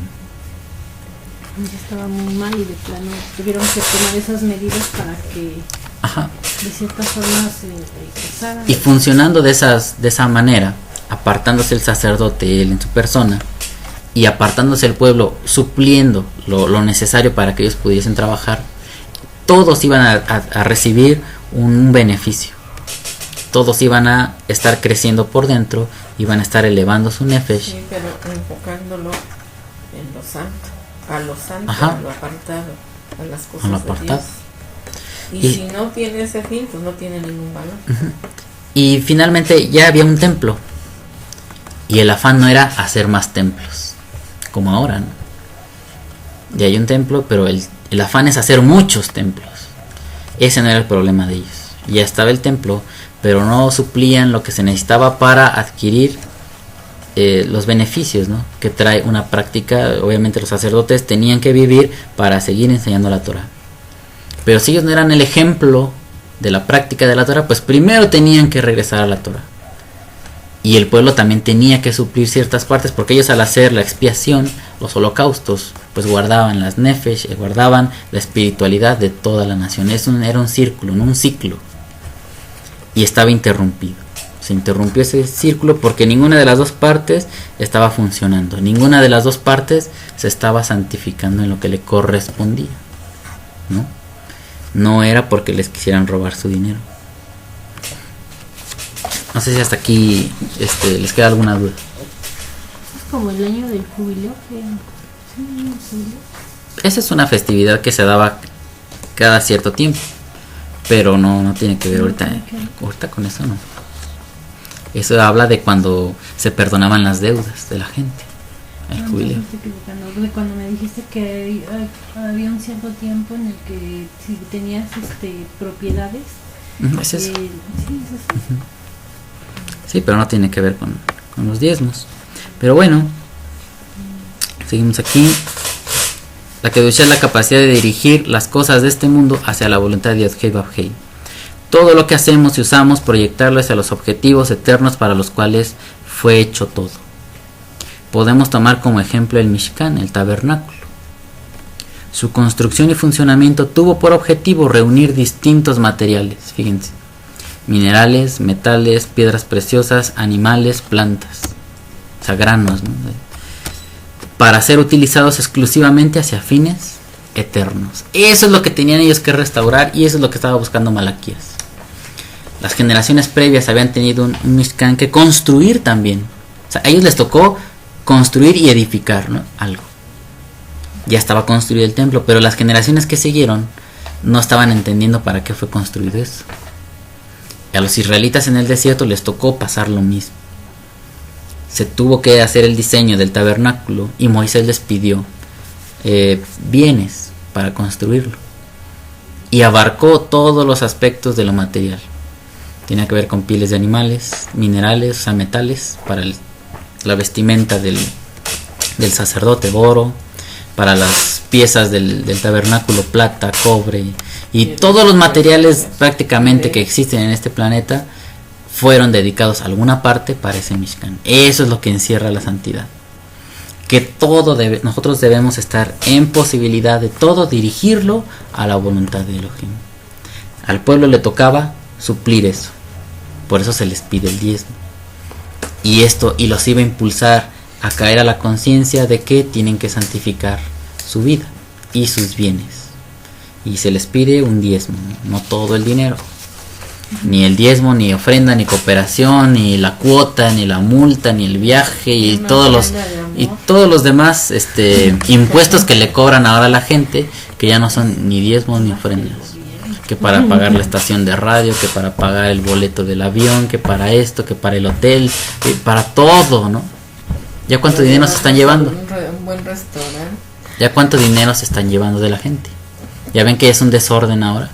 Ya estaba muy mal y de plano tuvieron que tomar esas medidas para que de cierta forma se empezara.
Y funcionando de esa manera, apartándose el sacerdote él en su persona y apartándose el pueblo, supliendo lo necesario para que ellos pudiesen trabajar, todos iban a recibir un beneficio. Todos iban a estar creciendo por dentro, iban a estar elevando su nefesh.
Sí, pero enfocándolo en lo santo, a lo santo,
Ajá.
a lo apartado, a las cosas
A lo
de
apartado.
Dios. Y si no tiene ese fin, pues no tiene ningún valor.
Y finalmente ya había un templo. Y el afán no era hacer más templos, como ahora, ¿no? Ya hay un templo, pero el afán es hacer muchos templos. Ese no era el problema de ellos. Ya estaba el templo, pero no suplían lo que se necesitaba para adquirir los beneficios, ¿no?, que trae una práctica. Obviamente los sacerdotes tenían que vivir para seguir enseñando la Torah. Pero si ellos no eran el ejemplo de la práctica de la Torah, pues primero tenían que regresar a la Torah. Y el pueblo también tenía que suplir ciertas partes, porque ellos, al hacer la expiación, los holocaustos, pues guardaban las nefesh, guardaban la espiritualidad de toda la nación. Era un círculo, no un ciclo. Y estaba interrumpido. Se interrumpió ese círculo porque ninguna de las dos partes estaba funcionando. Ninguna de las dos partes se estaba santificando en lo que le correspondía, ¿no? No era porque les quisieran robar su dinero. No sé si hasta aquí les queda alguna duda.
Es como el año del jubileo.
Esa es una festividad que se daba cada cierto tiempo, pero no tiene que ver ahorita con eso, no. Eso habla de cuando se perdonaban las deudas de la gente, el jubileo.
Cuando me dijiste que había un cierto tiempo en el que si tenías propiedades,
¿Es eso?
sí, es eso.
Sí, pero no tiene que ver con los diezmos. Pero bueno, seguimos aquí. La Kedushá es la capacidad de dirigir las cosas de este mundo hacia la voluntad de Yod Hei Vav Hei. Todo lo que hacemos y usamos, proyectarlo hacia los objetivos eternos para los cuales fue hecho todo. Podemos tomar como ejemplo el Mishkan, el tabernáculo. Su construcción y funcionamiento tuvo por objetivo reunir distintos materiales, fíjense: minerales, metales, piedras preciosas, animales, plantas, o sea, granos, ¿no?, para ser utilizados exclusivamente hacia fines eternos. Eso es lo que tenían ellos que restaurar, y eso es lo que estaba buscando Malaquías. Las generaciones previas habían tenido un Mishkan que construir también. O sea, a ellos les tocó construir y edificar, ¿no?, algo. Ya estaba construido el templo, pero las generaciones que siguieron no estaban entendiendo para qué fue construido eso. Y a los israelitas en el desierto les tocó pasar lo mismo. Se tuvo que hacer el diseño del tabernáculo y Moisés les pidió bienes para construirlo. Y abarcó todos los aspectos de lo material. Tenía que ver con pieles de animales, minerales, o sea, metales, para la vestimenta del sacerdote, oro, para las piezas del tabernáculo, plata, cobre, y todos los materiales prácticamente que existen en este planeta fueron dedicados a alguna parte para ese Mishkan. Eso es lo que encierra la santidad. Que nosotros debemos estar en posibilidad de todo dirigirlo a la voluntad de Elohim. Al pueblo le tocaba suplir eso. Por eso se les pide el diezmo. Y los iba a impulsar a caer a la conciencia de que tienen que santificar su vida y sus bienes. Y se les pide un diezmo, no todo el dinero. Ni el diezmo, ni ofrenda, ni cooperación, ni la cuota, ni la multa, ni el viaje, y todos los demás impuestos que le cobran ahora a la gente, que ya no son ni diezmos ni ofrendas, que para pagar la estación de radio, que para pagar el boleto del avión, que para esto, que para el hotel, que para todo, ¿no? ¿Ya cuánto dinero se están llevando?
Un buen restaurante.
¿Ya cuánto dinero se están llevando de la gente? Ya ven que es un desorden ahora.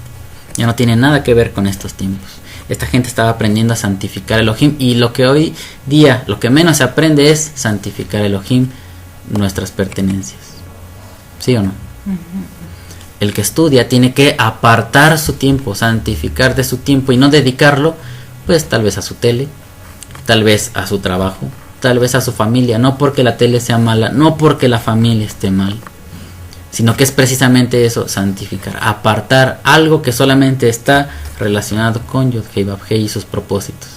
Ya no tiene nada que ver con estos tiempos. Esta gente estaba aprendiendo a santificar a Elohim, y lo que hoy día, lo que menos se aprende es santificar a Elohim, nuestras pertenencias. ¿Sí o no? El que estudia tiene que apartar su tiempo, santificar de su tiempo, y no dedicarlo, pues tal vez a su tele, tal vez a su trabajo, tal vez a su familia. No porque la tele sea mala, no porque la familia esté mal, sino que es precisamente eso, santificar, apartar algo que solamente está relacionado con Yod Hei Vav Hei y sus propósitos.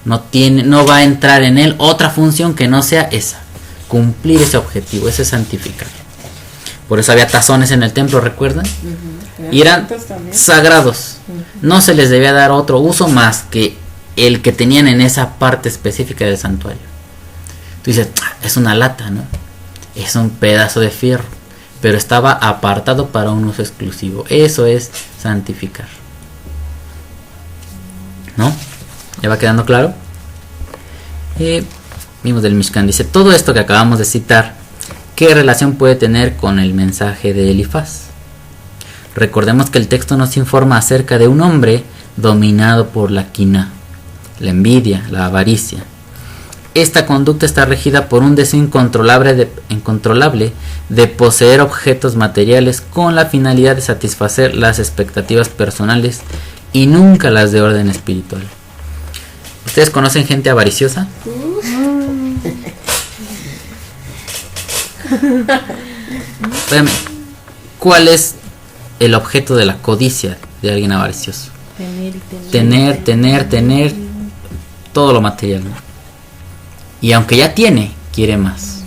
No va a entrar en él otra función que no sea esa, cumplir ese objetivo, ese santificar. Por eso había tazones en el templo, ¿recuerdan? Y eran sagrados. No se les debía dar otro uso más que el que tenían en esa parte específica del santuario. Tú dices, es una lata, ¿no? Es un pedazo de fierro, pero estaba apartado para un uso exclusivo. Eso es santificar, ¿no? ¿Ya va quedando claro? Vimos del Mishkan, dice, todo esto que acabamos de citar, ¿qué relación puede tener con el mensaje de Elifaz? Recordemos que el texto nos informa acerca de un hombre dominado por la quina, la envidia, la avaricia. Esta conducta está regida por un deseo incontrolable de poseer objetos materiales con la finalidad de satisfacer las expectativas personales y nunca las de orden espiritual. ¿Ustedes conocen gente avariciosa? Espérame, ¿cuál es el objeto de la codicia de alguien avaricioso? Tener todo lo material, ¿no? Y aunque ya tiene, quiere más.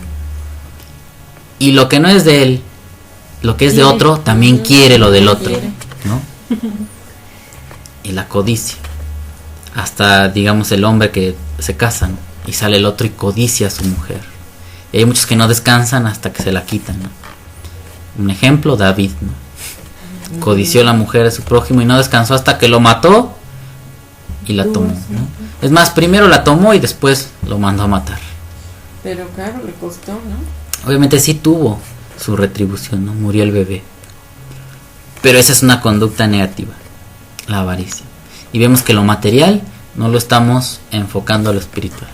Y lo que no es de él, lo que es de otro, también quiere lo del otro, ¿no? Y la codicia. Hasta, digamos, el hombre que se casan y sale el otro y codicia a su mujer. Y hay muchos que no descansan hasta que se la quitan, ¿no? Un ejemplo, David, ¿no? Codició a la mujer de su prójimo y no descansó hasta que lo mató y la tomó, ¿no? Es más, primero la tomó y después lo mandó a matar.
Pero claro, le costó, ¿no?
Obviamente sí tuvo su retribución, ¿no? Murió el bebé. Pero esa es una conducta negativa, la avaricia. Y vemos que lo material no lo estamos enfocando a lo espiritual.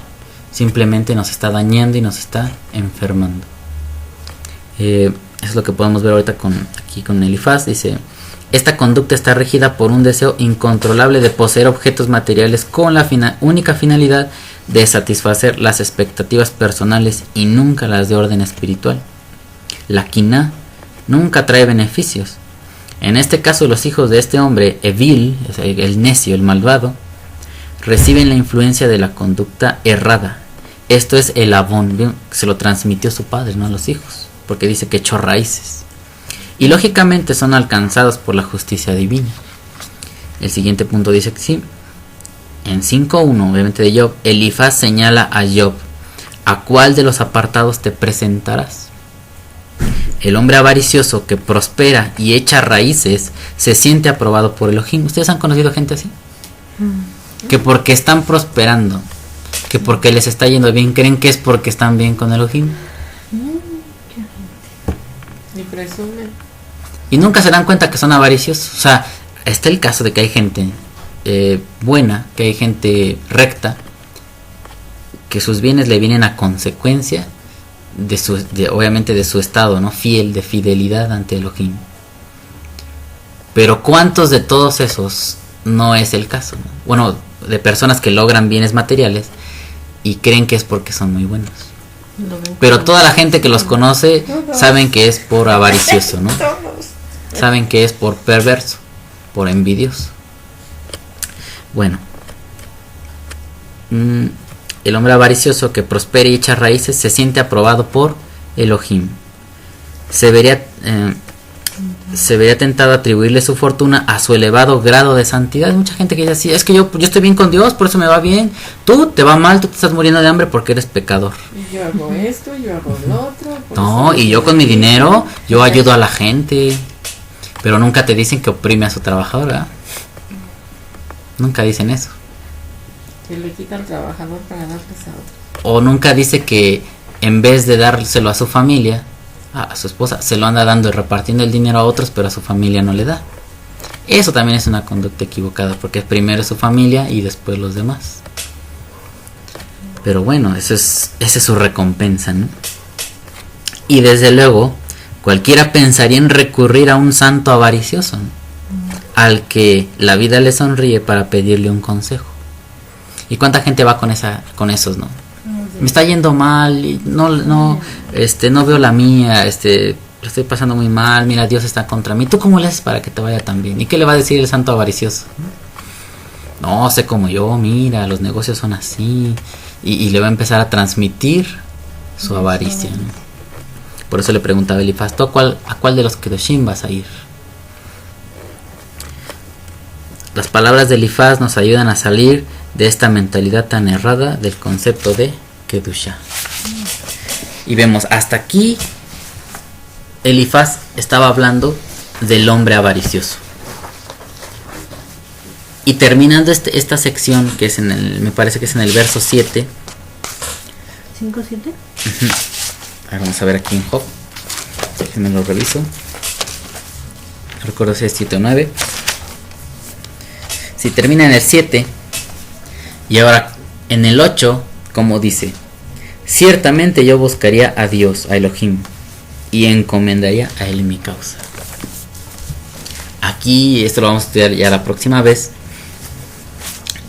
Simplemente nos está dañando y nos está enfermando. Eso es lo que podemos ver ahorita aquí con Elifaz. Dice, esta conducta está regida por un deseo incontrolable de poseer objetos materiales con la única finalidad de satisfacer las expectativas personales y nunca las de orden espiritual. La quina nunca trae beneficios. En este caso, los hijos de este hombre, Evil, el necio, el malvado, reciben la influencia de la conducta errada. Esto es el abón, se lo transmitió su padre, no a los hijos, porque dice que echó raíces. Y lógicamente son alcanzados por la justicia divina. El siguiente punto dice que sí. En 5.1, obviamente de Job, Elifaz señala a Job: ¿a cuál de los apartados te presentarás? El hombre avaricioso que prospera y echa raíces se siente aprobado por Elohim. ¿Ustedes han conocido gente así? Que porque están prosperando, que porque les está yendo bien, creen que es porque están bien con Elohim.
Y presumen.
Y nunca se dan cuenta que son avariciosos. O sea, está el caso de que hay gente buena, que hay gente recta, que sus bienes le vienen a consecuencia obviamente de su estado, ¿no? Fiel, de fidelidad ante Elohim. Pero ¿cuántos de todos esos no es el caso, ¿no? Bueno, de personas que logran bienes materiales y creen que es porque son muy buenos. Pero toda la gente que los conoce saben que es por avaricioso, ¿no? Saben que es por perverso, por envidioso. Bueno, el hombre avaricioso que prospera y echa raíces se siente aprobado por Elohim. Se vería tentado a atribuirle su fortuna a su elevado grado de santidad. Hay mucha gente que dice así: es que yo estoy bien con Dios, por eso me va bien. Tú te va mal, tú te estás muriendo de hambre porque eres pecador.
Yo hago esto, yo hago lo otro.
No, y yo con mi dinero, yo ayudo a la gente. Pero nunca te dicen que oprime a su trabajador, ¿verdad? Nunca dicen eso.
Que le quita al trabajador para darles a otro.
O nunca dice que en vez de dárselo a su familia, a su esposa, se lo anda dando y repartiendo el dinero a otros, pero a su familia no le da. Eso también es una conducta equivocada, porque primero es su familia y después los demás. Pero bueno, esa es su recompensa, ¿no? Y desde luego, cualquiera pensaría en recurrir a un santo avaricioso, ¿no? Al que la vida le sonríe para pedirle un consejo. ¿Y cuánta gente va con esos, no? Me está yendo mal, y no veo la mía, lo estoy pasando muy mal, mira, Dios está contra mí. ¿Tú cómo le haces para que te vaya tan bien? ¿Y qué le va a decir el santo avaricioso? No, sé como yo, mira, los negocios son así. Y le va a empezar a transmitir su avaricia, ¿no? Por eso le preguntaba a Elifaz: ¿tú a cuál de los Kedoshim vas a ir? Las palabras de Elifaz nos ayudan a salir de esta mentalidad tan errada del concepto de Kedusha. Y vemos, hasta aquí Elifaz estaba hablando del hombre avaricioso. Y terminando esta sección, que es me parece que es en el verso 7.
5, 7.
Ahora vamos a ver aquí en Job. Déjenme lo reviso. No recuerdo si es 7 o 9. Si termina en el 7. Y ahora en el 8, como dice: ciertamente yo buscaría a Dios, a Elohim, y encomendaría a Él mi causa. Aquí, esto lo vamos a estudiar ya la próxima vez,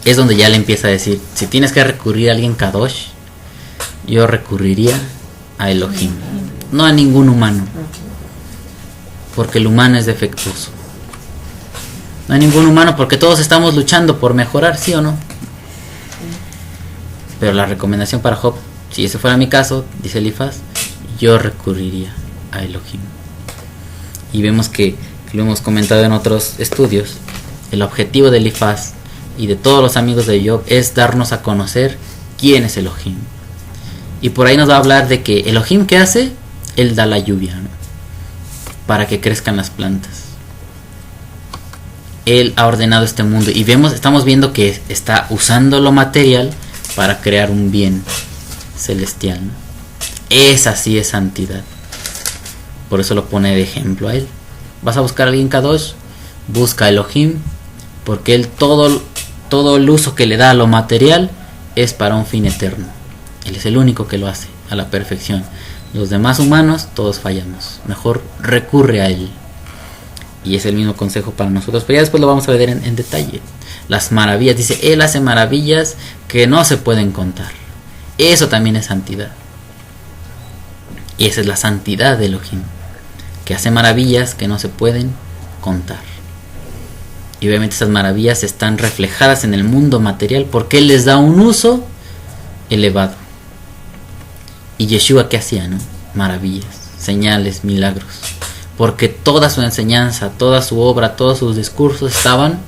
es donde ya le empieza a decir: si tienes que recurrir a alguien Kadosh, yo recurriría a Elohim, no a ningún humano, porque el humano es defectuoso. No hay ningún humano, porque todos estamos luchando por mejorar, ¿sí o no? Pero la recomendación para Job, si ese fuera mi caso, dice Elifaz, yo recurriría a Elohim. Y vemos que lo hemos comentado en otros estudios, el objetivo de Elifaz y de todos los amigos de Job es darnos a conocer quién es Elohim. Y por ahí nos va a hablar de que Elohim, ¿qué hace? Él da la lluvia, ¿no? Para que crezcan las plantas. Él ha ordenado este mundo y estamos viendo que está usando lo material para crear un bien celestial, ¿no? Esa sí es santidad. Por eso lo pone de ejemplo a él. ¿Vas a buscar a alguien Kadosh? Busca a Elohim, porque él todo el uso que le da a lo material es para un fin eterno. Él es el único que lo hace a la perfección. Los demás humanos, todos fallamos. Mejor recurre a él. Y es el mismo consejo para nosotros, pero ya después lo vamos a ver en detalle. Las maravillas, dice, él hace maravillas que no se pueden contar. Eso también es santidad. Y esa es la santidad de Elohim, que hace maravillas que no se pueden contar. Y obviamente esas maravillas están reflejadas en el mundo material porque él les da un uso elevado. Y Yeshua, ¿qué hacía, no? Maravillas, señales, milagros. Porque toda su enseñanza, toda su obra, todos sus discursos estaban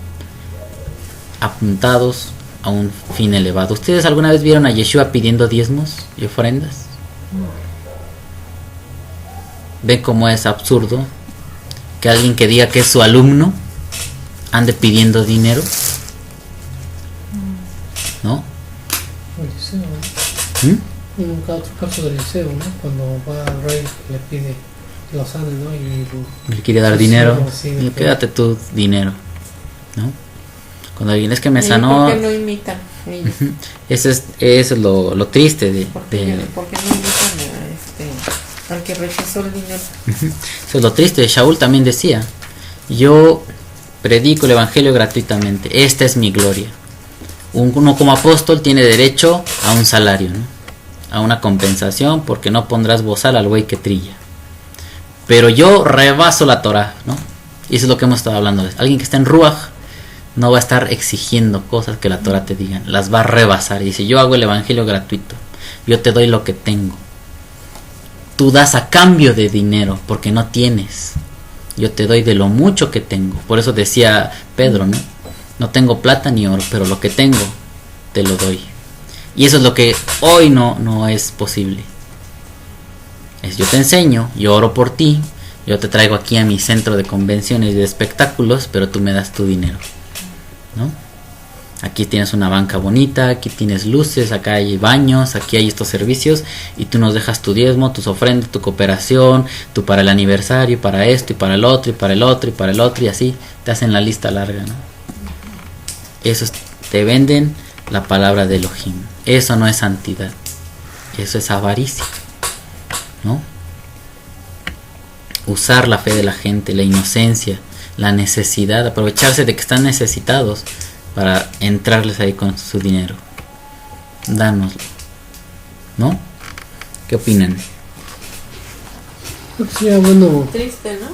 apuntados a un fin elevado. ¿Ustedes alguna vez vieron a Yeshua pidiendo diezmos y ofrendas? ¿Ven cómo es absurdo que alguien que diga que es su alumno ande pidiendo dinero? ¿No?
Eliseo, ¿no? En otro caso de Eliseo, ¿no? Cuando va al rey le pide que lo sane, ¿no? Y
le quiere dar dinero.
Sí,
y quédate tu dinero, ¿no? Cuando alguien es que me sanó.
¿Por qué no imitan ellos?
Eso es lo triste de.
¿Por qué no imitan al que rechazó el dinero?
Eso es lo triste. Shaul también decía: yo predico el evangelio gratuitamente. Esta es mi gloria. Uno como apóstol tiene derecho a un salario, ¿no? A una compensación, porque no pondrás bozal al güey que trilla. Pero yo rebaso la Torah, ¿no? Y eso es lo que hemos estado hablando. Alguien que está en Ruach no va a estar exigiendo cosas que la Torah te digan, las va a rebasar. Y dice: yo hago el evangelio gratuito, yo te doy lo que tengo. Tú das a cambio de dinero porque no tienes. Yo te doy de lo mucho que tengo. Por eso decía Pedro, ¿no? No tengo plata ni oro, pero lo que tengo te lo doy. Y eso es lo que hoy no es posible. Yo te enseño, yo oro por ti, yo te traigo aquí a mi centro de convenciones y de espectáculos, pero tú me das tu dinero, ¿no? Aquí tienes una banca bonita, aquí tienes luces, acá hay baños, aquí hay estos servicios, y tú nos dejas tu diezmo, tus ofrendas, tu cooperación, tú para el aniversario, para esto y para el otro y para el otro y para el otro, y así te hacen la lista larga, ¿no? Eso te venden la palabra de Elohim. Eso no es santidad, eso es avaricia, ¿no? Usar la fe de la gente, la inocencia, la necesidad, aprovecharse de que están necesitados para entrarles ahí con su dinero. Dánoslo, ¿no? ¿Qué opinan?
Creo que sería bueno.
Triste, ¿no?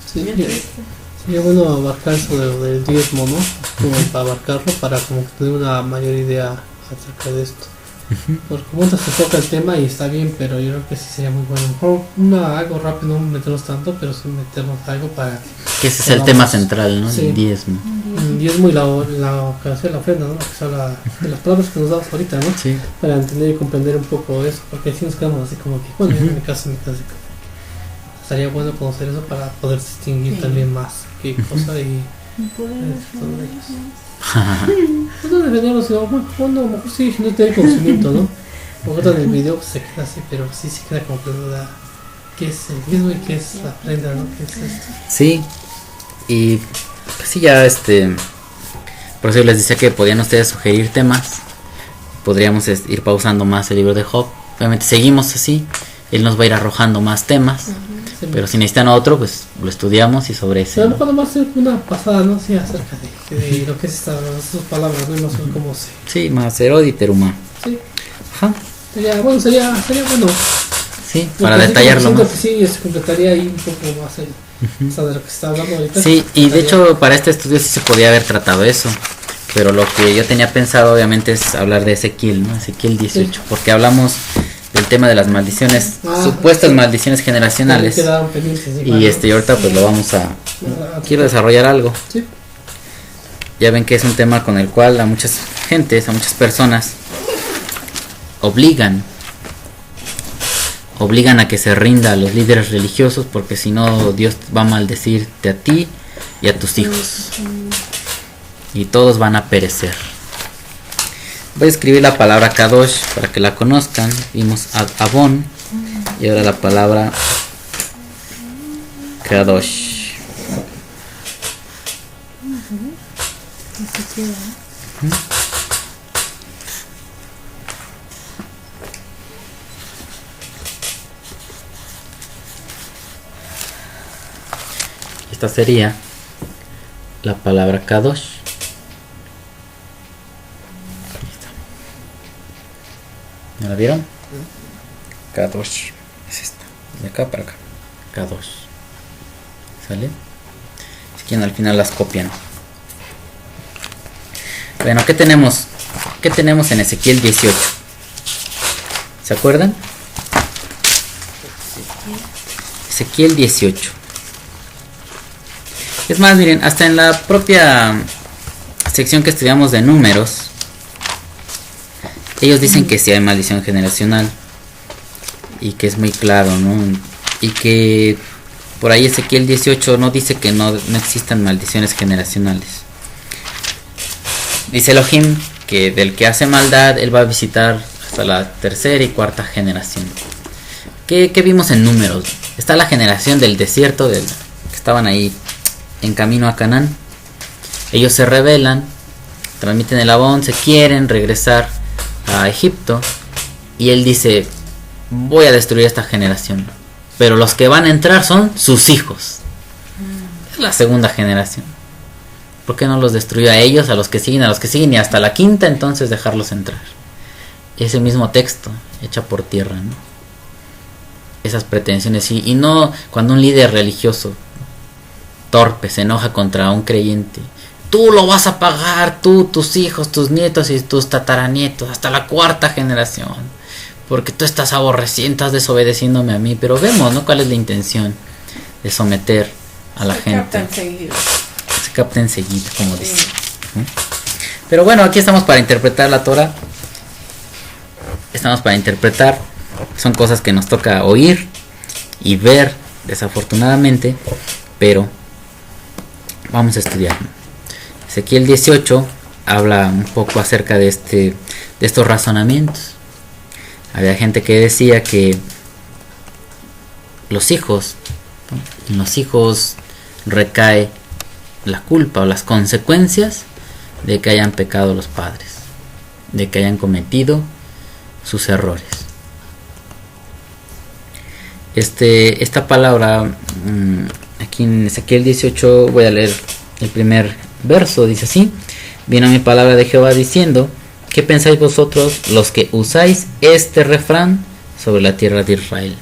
Sí,
Bien triste.
sería bueno abarcar eso del diezmo, ¿no? Como para abarcarlo, para como que tener una mayor idea acerca de esto. Porque muchas se toca el tema y está bien, pero yo creo que sí sería muy bueno. Mejor algo rápido, no meternos tanto, pero sí meternos algo para
Que ese es el tema central, ¿no?
Sí.
El diezmo.
el diezmo y la ofrenda, ¿no? Que son de las palabras que nos damos ahorita, ¿no?
Sí.
Para entender y comprender un poco eso, porque si nos quedamos así como que, bueno, en mi caso, estaría bueno conocer eso para poder distinguir también más qué cosa y
Y poder
son ellos. Pues no defenderlo, sino bueno, a lo mejor sí, no tiene conocimiento, ¿no? Porque en el video pues, se queda así, pero sí se queda como que duda. ¿Qué es el mismo y qué es la prenda, no? ¿Qué es esto?
Sí, y pues sí, ya por eso les decía que podían ustedes sugerir temas. Podríamos ir pausando más el libro de Job. Obviamente seguimos así, él nos va a ir arrojando más temas.
Sí,
Pero si necesitan otro, pues lo estudiamos y sobre ese.
a lo mejor nomás hacer una pasada, ¿no? Sí, acerca de lo que es estas palabras, ¿no? Y más o menos cómo se.
Sí, más eroditeruma.
Sí,
Ajá.
sería bueno.
Sí,
Porque
para
sí,
detallarlo
siento
más.
que sí, se completaría ahí un poco más o sea, de lo que se está hablando ahorita.
Sí, y de hecho para este estudio sí se podía haber tratado eso. Pero lo que yo tenía pensado obviamente es hablar de Ezequiel, ¿no? Ezequiel 18.
Sí.
Porque hablamos del tema de las maldiciones, supuestas
sí.
maldiciones generacionales.
Quedaron pendientes,
Y ahorita pues lo vamos a... Quiero desarrollar algo.
Sí.
Ya ven que es un tema con el cual a muchas gentes, a muchas personas obligan a que se rinda a los líderes religiosos, porque si no Dios va a maldecirte a ti y a tus hijos y todos van a perecer. Voy a escribir la palabra Kadosh para que la conozcan. Vimos Avon y ahora la palabra Kadosh. Esta sería la palabra Kadosh. ¿Me la vieron? Kadosh. Es esta. De acá para acá. Kadosh. ¿Sale? Si quieren al final las copian. Bueno, ¿qué tenemos? ¿Qué tenemos en Ezequiel 18? ¿Se acuerdan? Ezequiel 18. Es más, miren, hasta en la propia sección que estudiamos de números, ellos dicen que sí hay maldición generacional y que es muy claro, ¿no? Y que por ahí Ezequiel 18 no dice que no existan maldiciones generacionales. Dice Elohim que del que hace maldad él va a visitar hasta la tercera y cuarta generación. ¿Qué vimos en números? Está la generación del desierto, que estaban ahí en camino a Canaán. Ellos se rebelan, transmiten el Avón, se quieren regresar a Egipto y él dice: voy a destruir esta generación, pero los que van a entrar son sus hijos. Es la segunda generación. ¿Por qué no los destruyó a ellos, a los que siguen y hasta la quinta, entonces dejarlos entrar? Ese mismo texto echa por tierra, ¿no? Esas pretensiones, y no cuando un líder religioso torpe se enoja contra un creyente: tú lo vas a pagar, tú, tus hijos, tus nietos y tus tataranietos hasta la cuarta generación, porque tú estás aborreciendo, estás desobedeciéndome a mí. Pero vemos, ¿no?, cuál es la intención de someter a la gente. Se capta enseguida, como dice. ¿Sí? Pero bueno, aquí estamos para interpretar la Torah. Estamos para interpretar. Son cosas que nos toca oír y ver, desafortunadamente, pero vamos a estudiar. Ezequiel 18 habla un poco acerca de estos razonamientos. Había gente que decía que los hijos, ¿no?, en los hijos recae la culpa o las consecuencias de que hayan pecado los padres, de que hayan cometido sus errores. Esta palabra aquí en Ezequiel 18, voy a leer el primer verso. Dice así: vino mi palabra de Jehová diciendo: ¿qué pensáis vosotros los que usáis este refrán sobre la tierra de Israel?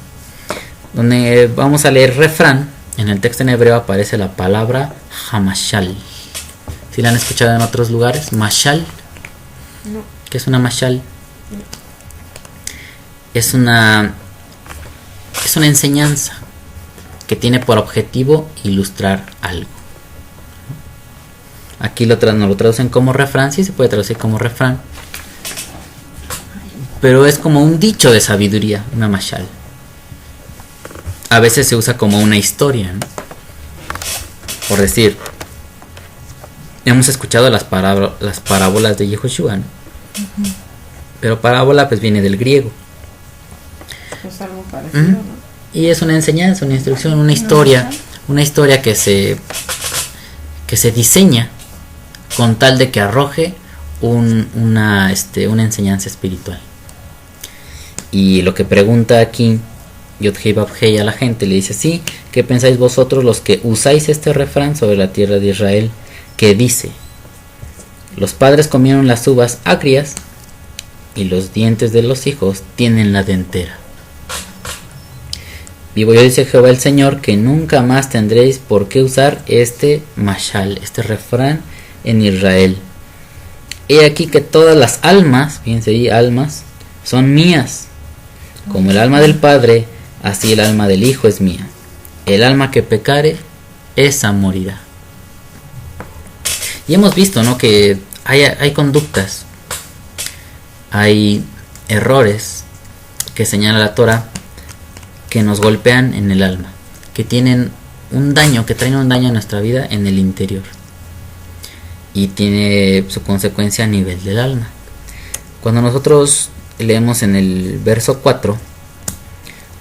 Donde vamos a leer refrán, en el texto en hebreo aparece la palabra hamashal. ¿Sí la han escuchado en otros lugares? Mashal.
No.
¿Qué es una mashal?
No.
Es una enseñanza que tiene por objetivo ilustrar algo. Aquí nos lo traducen como refrán. Sí se puede traducir como refrán, pero es como un dicho de sabiduría, una mashal. A veces se usa como una historia, ¿no? Por decir, hemos escuchado las parábolas de Yehoshua, ¿no? Pero parábola pues viene del griego.
Es algo parecido, ¿no?
Y es una enseñanza, una instrucción, una historia que se diseña con tal de que arroje una enseñanza espiritual. Y lo que pregunta aquí Yod-Hei Vav-Hei a la gente, le dice así: ¿qué pensáis vosotros los que usáis este refrán sobre la tierra de Israel, que dice: los padres comieron las uvas agrias y los dientes de los hijos tienen la dentera? Vivo yo, dice Jehová el Señor, que nunca más tendréis por qué usar este mashal, este refrán en Israel. He aquí que todas las almas, fíjense ahí, almas, son mías. Como el alma del Padre, así el alma del Hijo es mía. El alma que pecare, esa morirá. Y hemos visto, ¿no?, que hay conductas, hay errores que señala la Torah que nos golpean en el alma, que tienen un daño, que traen un daño a nuestra vida en el interior, y tiene su consecuencia a nivel del alma. Cuando nosotros leemos en el verso 4,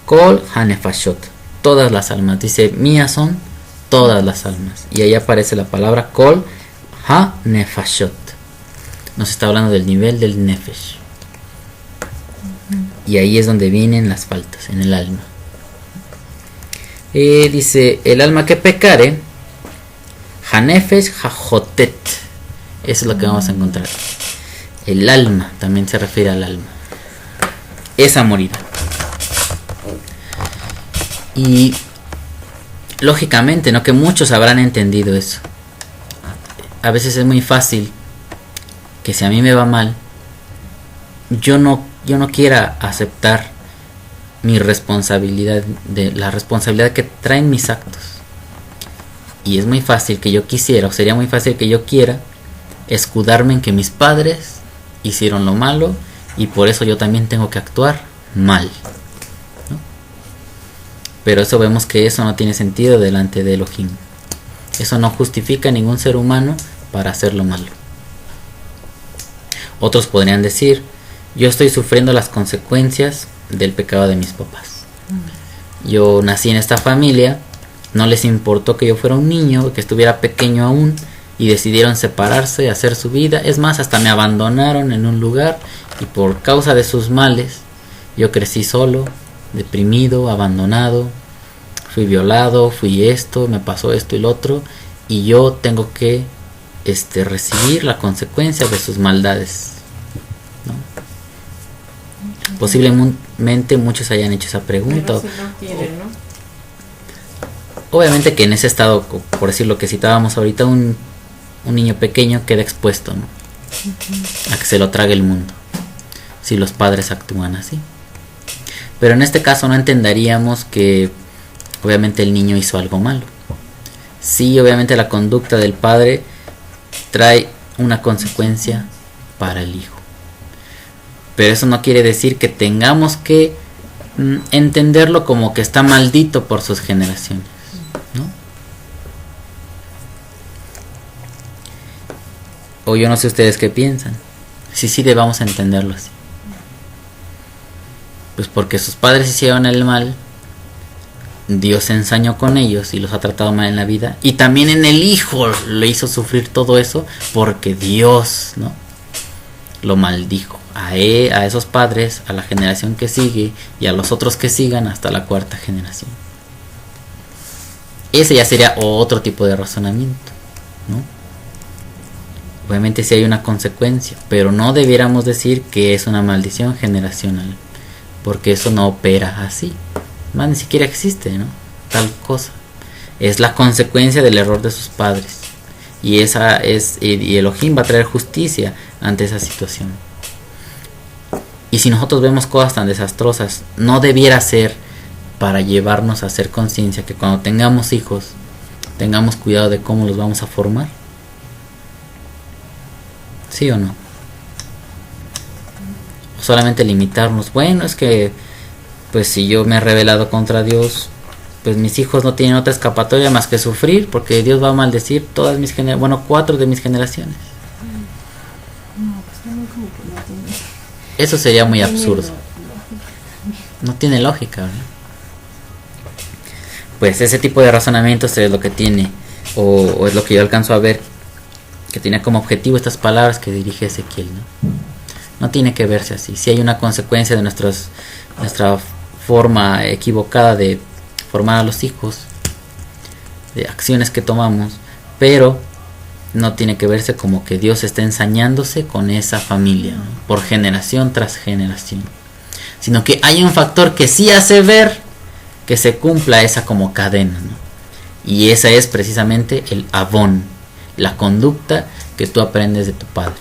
Kol hanefashot, todas las almas, dice: mías son todas las almas, y ahí aparece la palabra Kol hanefashot. Nos está hablando del nivel del nefesh, y ahí es donde vienen las faltas, en el alma. Dice: el alma que pecare, hanefesh hajotet, eso es lo que vamos a encontrar. El alma también se refiere al alma, esa morirá. Y lógicamente, ¿no?, que muchos habrán entendido eso. A veces es muy fácil que si a mí me va mal, yo no quiera aceptar mi responsabilidad, de la responsabilidad que traen mis actos. Y es muy fácil que yo quisiera, o sería muy fácil que yo quiera, escudarme en que mis padres hicieron lo malo y por eso yo también tengo que actuar mal, ¿no? Pero eso vemos que eso no tiene sentido delante de Elohim. Eso no justifica a ningún ser humano para hacer lo malo. Otros podrían decir: yo estoy sufriendo las consecuencias del pecado de mis papás. Yo nací en esta familia, no les importó que yo fuera un niño, que estuviera pequeño aún, y decidieron separarse, hacer su vida. Es más, hasta me abandonaron en un lugar, y por causa de sus males yo crecí solo, deprimido, abandonado, fui violado, fui esto, me pasó esto y lo otro, y yo tengo que recibir la consecuencia de sus maldades, ¿no? Posiblemente muchos hayan hecho esa pregunta.
Pero si no quieren, ¿no?
Obviamente que en ese estado, por decir lo que citábamos ahorita, un niño pequeño queda expuesto, ¿no?, a que se lo trague el mundo, si los padres actúan así. Pero en este caso no entenderíamos que obviamente el niño hizo algo malo. Sí, obviamente la conducta del padre trae una consecuencia para el hijo, pero eso no quiere decir que tengamos que entenderlo como que está maldito por sus generaciones, ¿no? O yo no sé ustedes qué piensan, si sí debamos entenderlo así. Pues porque sus padres hicieron el mal, Dios se ensañó con ellos y los ha tratado mal en la vida, y también en el hijo le hizo sufrir todo eso porque Dios, ¿no?, lo maldijo a esos padres, a la generación que sigue y a los otros que sigan hasta la cuarta generación. Ese ya sería otro tipo de razonamiento, ¿no? Obviamente sí hay una consecuencia, pero no debiéramos decir que es una maldición generacional, porque eso no opera así. Más ni siquiera existe, ¿no?, tal cosa. Es la consecuencia del error de sus padres, y y Elohim va a traer justicia ante esa situación. Y si nosotros vemos cosas tan desastrosas, no debiera ser para llevarnos a hacer conciencia que cuando tengamos hijos tengamos cuidado de cómo los vamos a formar. ¿Sí o no? Solamente limitarnos, bueno, es que pues si yo me he rebelado contra Dios, pues mis hijos no tienen otra escapatoria más que sufrir, porque Dios va a maldecir todas mis generaciones, bueno, 4 de mis generaciones.
No, pues también como que no tiene.
Eso sería muy
Tiene
absurdo.
lógica.
No tiene lógica, ¿verdad? Pues ese tipo de razonamientos es lo que tiene, o es lo que yo alcanzo a ver, que tiene como objetivo estas palabras que dirige Ezequiel, ¿no? No tiene que verse así. Si hay una consecuencia de nuestra forma equivocada de formar a los hijos, de acciones que tomamos, pero no tiene que verse como que Dios está ensañándose con esa familia, ¿no? Por generación tras generación, sino que hay un factor que sí hace ver que se cumpla esa como cadena, ¿no? Y esa es precisamente el avón, la conducta que tú aprendes de tu padre.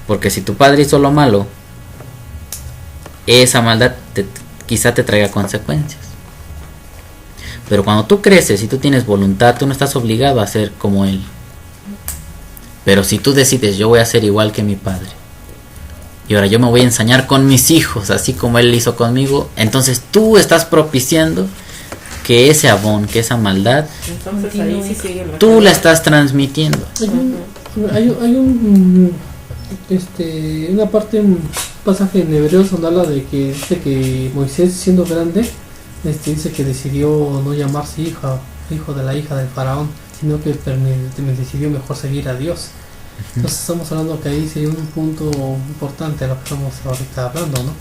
Porque si tu padre hizo lo malo, esa maldad quizá te traiga consecuencias. Pero cuando tú creces y tú tienes voluntad, tú no estás obligado a ser como él. Pero si tú decides, yo voy a ser igual que mi padre, y ahora yo me voy a ensañar con mis hijos, así como él hizo conmigo, entonces tú estás propiciando que ese abón, que esa maldad,
Entonces ahí sí sigue la
tú la estás transmitiendo.
Hay una parte, un pasaje en Hebreos donde habla de que dice que Moisés, siendo grande, dice que decidió no llamarse hijo de la hija del faraón, sino que decidió mejor seguir a Dios. Entonces estamos hablando que ahí sería un punto importante de lo que estamos ahorita hablando, ¿no?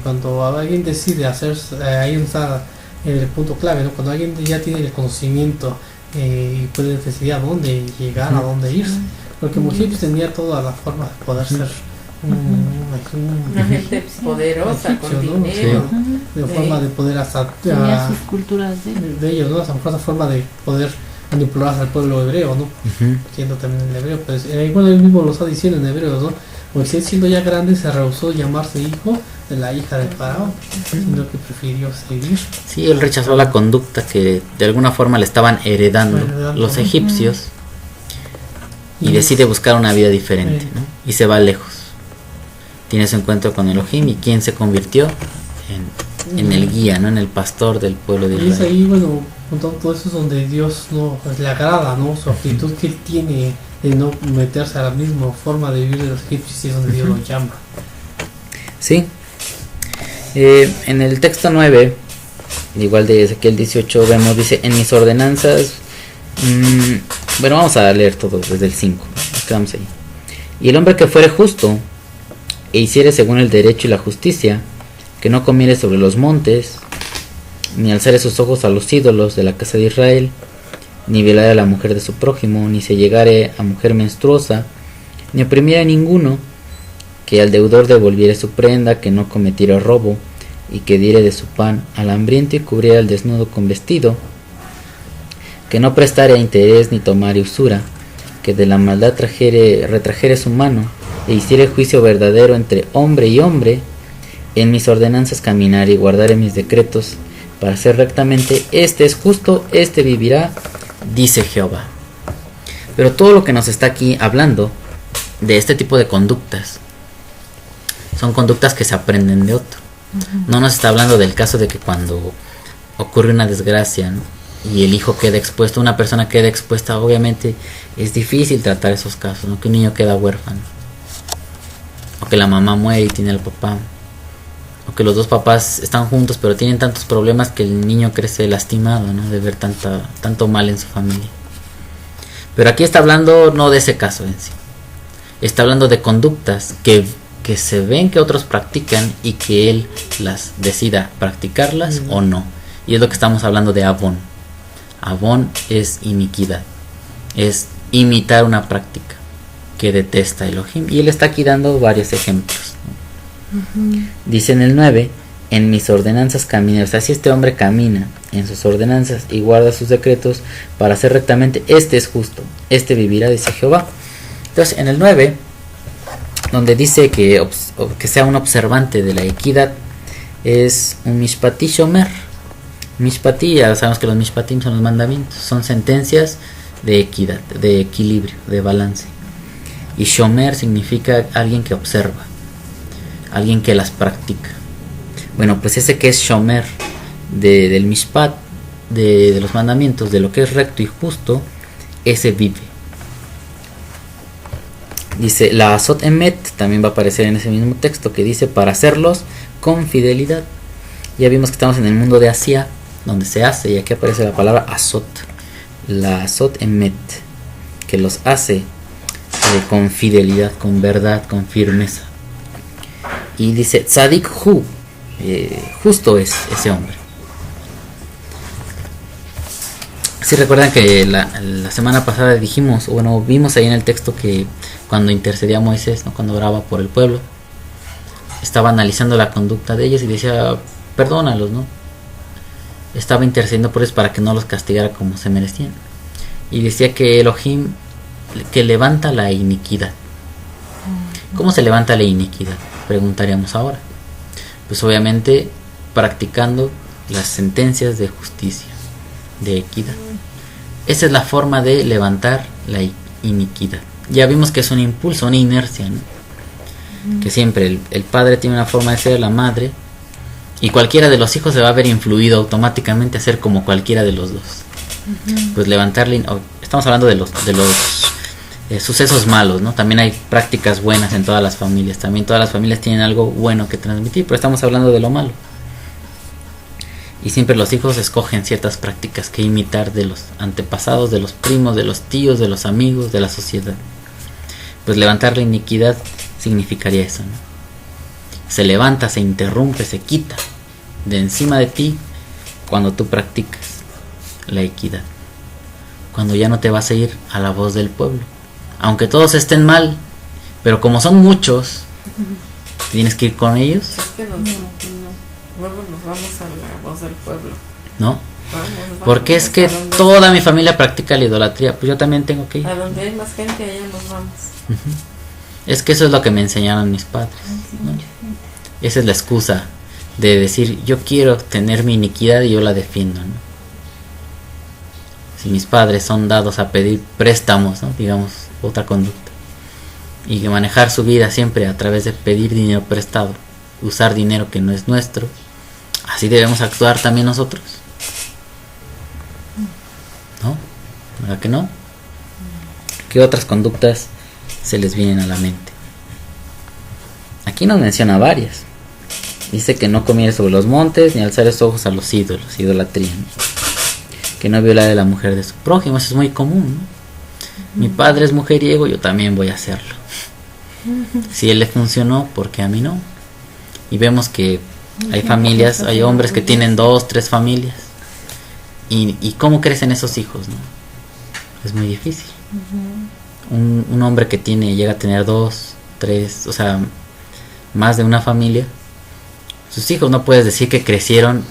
Cuando alguien decide hacer, ahí está el punto clave, ¿no? Cuando alguien ya tiene el conocimiento y puede decidir a dónde llegar, a dónde irse, porque Moisés tenía toda la forma de poder ser
una gente poderosa, con
egipcio, ¿no?
dinero.
Sí, de forma de poder hasta
Tenía sus culturas
de ellos, ¿no? Esa forma de poder manipular al pueblo hebreo, ¿no? Siendo también en hebreo, pues bueno, él mismo lo está diciendo en hebreo, ¿no? Moisés, siendo ya grande, se rehusó llamarse hijo de la hija del faraón, sino que prefirió seguir.
Sí, él rechazó la conducta que de alguna forma le estaban heredando los egipcios, y decide buscar una vida diferente, ¿no? Y se va lejos. Tiene su encuentro con Elohim, y quien se convirtió en el guía, ¿no? En el pastor del pueblo de
Y es
Israel.
ahí, bueno, con todo eso es donde Dios no pues, le agrada, ¿no? Su actitud que él tiene de no meterse a la misma forma de vivir de los egipcios, y es donde Dios lo llama.
Sí. En el texto 9, igual de Ezequiel 18, vemos, dice, en mis ordenanzas, bueno, vamos a leer todo desde el 5, nos quedamos ahí. Y el hombre que fuere justo e hiciere según el derecho y la justicia, que no comiere sobre los montes, ni alzare sus ojos a los ídolos de la casa de Israel, ni violare a la mujer de su prójimo, ni se llegare a mujer menstruosa, ni oprimiera a ninguno, que al deudor devolviere su prenda, que no cometiera robo, y que diere de su pan al hambriento y cubriera al desnudo con vestido, que no prestare a interés ni tomare usura, que de la maldad retrajere su mano, e hiciere juicio verdadero entre hombre y hombre, en mis ordenanzas caminare y guardare mis decretos, para hacer rectamente, este es justo, este vivirá, dice Jehová. Pero todo lo que nos está aquí hablando de este tipo de conductas son conductas que se aprenden de otro. No nos está hablando del caso de que cuando ocurre una desgracia, ¿no? Y el hijo queda expuesto, una persona queda expuesta, obviamente es difícil tratar esos casos, ¿no? Que un niño queda huérfano, o que la mamá muere y tiene al papá, o que los dos papás están juntos pero tienen tantos problemas que el niño crece lastimado, ¿no? De ver tanto mal en su familia. Pero aquí está hablando no de ese caso en sí, está hablando de conductas que se ven que otros practican y que él las decida practicarlas o no. Y es lo que estamos hablando de Avón. Avón es iniquidad, es imitar una práctica que detesta Elohim, y él está aquí dando varios ejemplos, ¿no? Dice en el 9, en mis ordenanzas camina. O sea, si este hombre camina en sus ordenanzas y guarda sus decretos para hacer rectamente, este es justo, este vivirá, dice Jehová. Entonces en el 9, donde dice que sea un observante de la equidad, es un mishpati shomer. Mishpati, ya sabemos que los mishpatim son los mandamientos, son sentencias de equidad, de equilibrio, de balance. Y shomer significa alguien que observa, alguien que las practica. Bueno, pues ese que es shomer del mishpat, de los mandamientos, de lo que es recto y justo, ese vive. Dice, la Asot Emet también va a aparecer en ese mismo texto que dice para hacerlos con fidelidad. Ya vimos que estamos en el mundo de Asia, donde se hace, y aquí aparece la palabra Asot, la Asot Emet, que los hace con fidelidad, con verdad, con firmeza. Y dice Tzadik Hu, justo es ese hombre. Si recuerdan que la semana pasada dijimos, bueno, vimos ahí en el texto que cuando intercedía Moisés, ¿no? Cuando oraba por el pueblo, estaba analizando la conducta de ellos y decía, perdónalos, ¿no? Estaba intercediendo por ellos para que no los castigara como se merecían. Y decía que Elohim, que levanta la iniquidad. ¿Cómo se levanta la iniquidad? Preguntaríamos ahora. Pues obviamente practicando las sentencias de justicia, de equidad. Esa es la forma de levantar la iniquidad. Ya vimos que es un impulso, una inercia, ¿no? Que siempre el padre tiene una forma de ser, la madre, y cualquiera de los hijos se va a ver influido automáticamente a ser como cualquiera de los dos. Pues levantarle, estamos hablando de los sucesos malos, ¿no? También hay prácticas buenas en todas las familias, también todas las familias tienen algo bueno que transmitir, pero estamos hablando de lo malo. Y siempre los hijos escogen ciertas prácticas que imitar de los antepasados, de los primos, de los tíos, de los amigos, de la sociedad. Pues levantar la iniquidad significaría eso, ¿no? Se levanta, se interrumpe, se quita de encima de ti cuando tú practicas la equidad. Cuando ya no te vas a ir a la voz del pueblo. Aunque todos estén mal, pero como son muchos, tienes que ir con ellos.
Es que luego nos vamos a la voz del pueblo.
¿No?
Vamos,
porque es que toda mi familia practica la idolatría, pues yo también tengo que ir.
A donde hay más gente, allá nos vamos.
Es que eso es lo que me enseñaron mis padres, ¿no? Esa es la excusa de decir, yo quiero tener mi iniquidad y yo la defiendo, ¿no? Si mis padres son dados a pedir préstamos, ¿no? Digamos, otra conducta, y que manejar su vida siempre a través de pedir dinero prestado, usar dinero que no es nuestro, así debemos actuar también nosotros, ¿no? ¿Verdad que no? ¿Qué otras conductas se les vienen a la mente? Aquí nos menciona varias. Dice que no comiere sobre los montes ni alzar los ojos a los ídolos, idolatría, ¿no? Que no violar a la mujer de su prójimo, eso es muy común, ¿no? Mi padre es mujeriego, yo también voy a hacerlo. Si él le funcionó, ¿por qué a mí no? Y vemos que hay familias, hay hombres que tienen 2, 3 familias. ¿Y cómo crecen esos hijos, no? Es muy difícil. Un hombre que llega a tener 2, 3, o sea, más de una familia, sus hijos no puedes decir que crecieron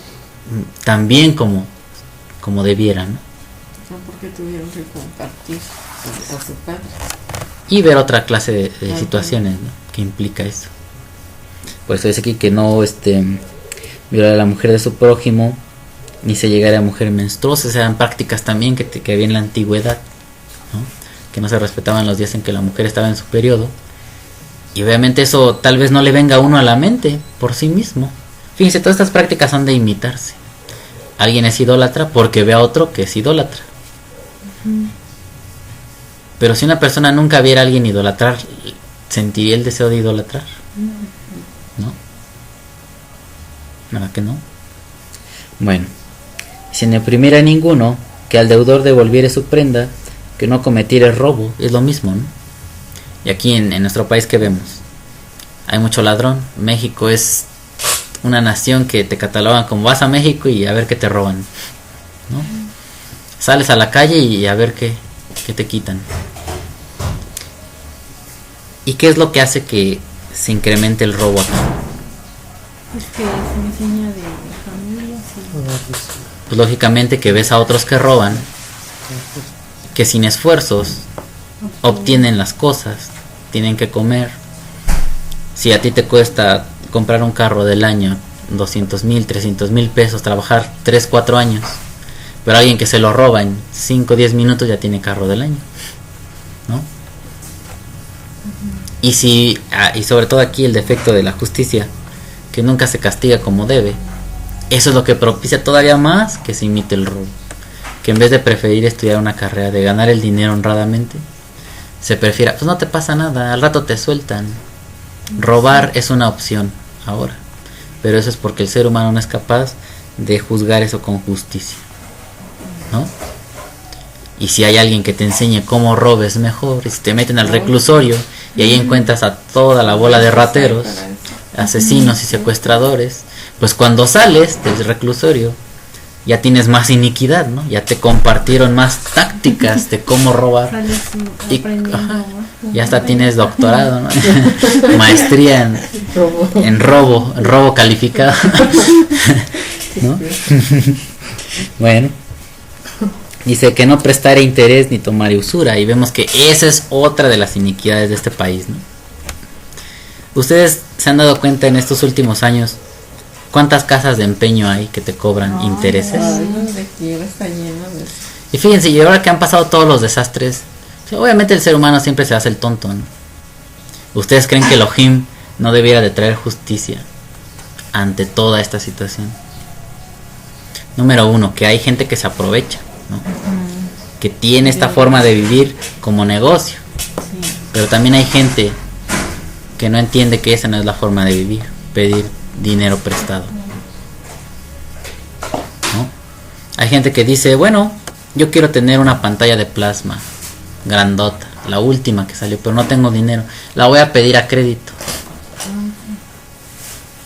tan bien como debieran, ¿no?
No, porque tuvieron que compartir a su padre.
Y ver otra clase de situaciones, ¿no? Que implica eso. Por eso dice aquí que no violar a la mujer de su prójimo, ni se llegara a mujer menstruosa. Eran prácticas también que había en la antigüedad, ¿no? Que no se respetaban los días en que la mujer estaba en su periodo. Y obviamente eso tal vez no le venga a uno a la mente por sí mismo. Fíjense, todas estas prácticas son de imitarse. Alguien es idólatra porque ve a otro que es idólatra. Pero si una persona nunca viera a alguien idolatrar, ¿sentiría el deseo de idolatrar? ¿No? ¿Verdad que no? Bueno, si no oprimiera a ninguno, que al deudor devolviere su prenda, que no cometiera robo, es lo mismo, ¿no? Y aquí en nuestro país, ¿qué vemos? Hay mucho ladrón. México es una nación que te catalogan como vas a México y a ver qué te roban, ¿no? Sales a la calle y a ver qué te quitan. ¿Y qué es lo que hace que se incremente el robo acá?
Es que se enseña de familias
Pues lógicamente que ves a otros que roban, que sin esfuerzos obtienen las cosas, tienen que comer. Si a ti te cuesta comprar un carro del año 200,000, 300,000 pesos, trabajar 3, 4 años, pero alguien que se lo roba en 5, 10 minutos ya tiene carro del año, ¿no? Y sobre todo aquí el defecto de la justicia, que nunca se castiga como debe, Eso es lo que propicia todavía más que se imite el robo. Que en vez de preferir estudiar una carrera de ganar el dinero honradamente, se prefiera, pues no te pasa nada, al rato te sueltan. Robar es una opción ahora, pero eso es porque el ser humano no es capaz de juzgar eso con justicia, ¿no? Y si hay alguien que te enseñe cómo robes mejor, y si te meten al reclusorio y ahí encuentras a toda la bola de rateros, asesinos y secuestradores, pues cuando sales del reclusorio ya tienes más iniquidad, ¿no? Ya te compartieron más tácticas de cómo robar. Y, ya hasta tienes doctorado, ¿no? Maestría en robo calificado. ¿No? Bueno, dice que no prestar interés ni tomar usura, y vemos que esa es otra de las iniquidades de este país, ¿no? Ustedes se han dado cuenta en estos últimos años cuántas casas de empeño hay que te cobran intereses.
Está lleno de...
Y fíjense, y ahora que han pasado todos los desastres, obviamente el ser humano siempre se hace el tonto, ¿no? ¿Ustedes creen que Elohim no debiera de traer justicia ante toda esta situación? Número uno, que hay gente que se aprovecha, ¿no? Que tiene esta forma de vivir como negocio. Pero también hay gente que no entiende que esa no es la forma de vivir, pedir dinero prestado, ¿no? Hay gente que dice, bueno, yo quiero tener una pantalla de plasma grandota, la última que salió, pero no tengo dinero, la voy a pedir a crédito.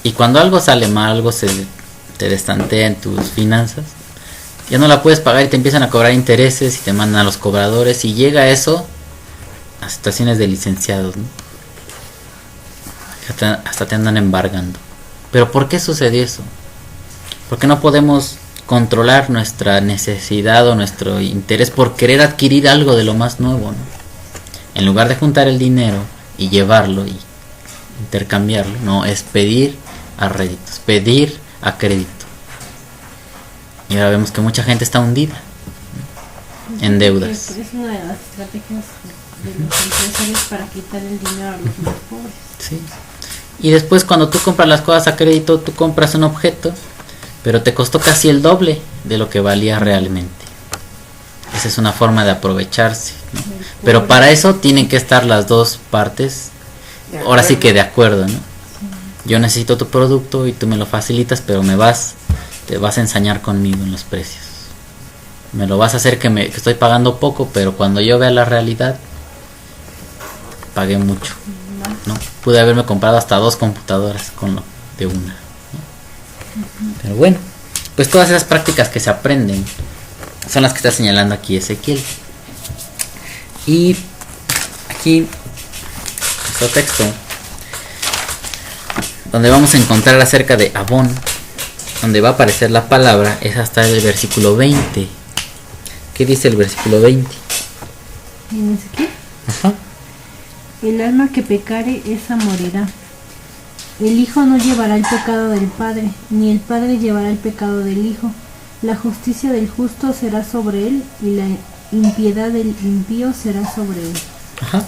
Y cuando algo sale mal, algo te destantea en tus finanzas, ya no la puedes pagar y te empiezan a cobrar intereses y te mandan a los cobradores, y llega eso a situaciones de licenciados, ¿no? Hasta te andan embargando. Pero ¿por qué sucedió eso? Porque no podemos controlar nuestra necesidad o nuestro interés por querer adquirir algo de lo más nuevo, ¿no? En lugar de juntar el dinero y llevarlo y intercambiarlo, no, es pedir a réditos, pedir a crédito. Y ahora vemos que mucha gente está hundida, ¿no?, en deudas.
Es una de las estrategias de los empresarios para quitar el dinero a los más pobres.
Sí. Y después cuando tú compras las cosas a crédito, tú compras un objeto, pero te costó casi el doble de lo que valía realmente. Esa es una forma de aprovecharse, ¿no? Pero para eso tienen que estar las dos partes, ahora sí que de acuerdo, ¿no? Yo necesito tu producto y tú me lo facilitas, pero te vas a ensañar conmigo en los precios. Me lo vas a hacer que estoy pagando poco, pero cuando yo vea la realidad, pagué mucho, ¿no? Pude haberme comprado hasta 2 computadoras con lo de una, ¿no? Pero bueno, pues todas esas prácticas que se aprenden son las que está señalando aquí Ezequiel. Y aquí nuestro texto, donde vamos a encontrar acerca de Abón, donde va a aparecer la palabra, es hasta el versículo 20. ¿Qué dice el versículo 20?
¿En Ezequiel?
Ajá.
El alma que pecare, esa morirá. El hijo no llevará el pecado del padre, ni el padre llevará el pecado del hijo. La justicia del justo será sobre él, y la impiedad del impío será sobre él.
Ajá.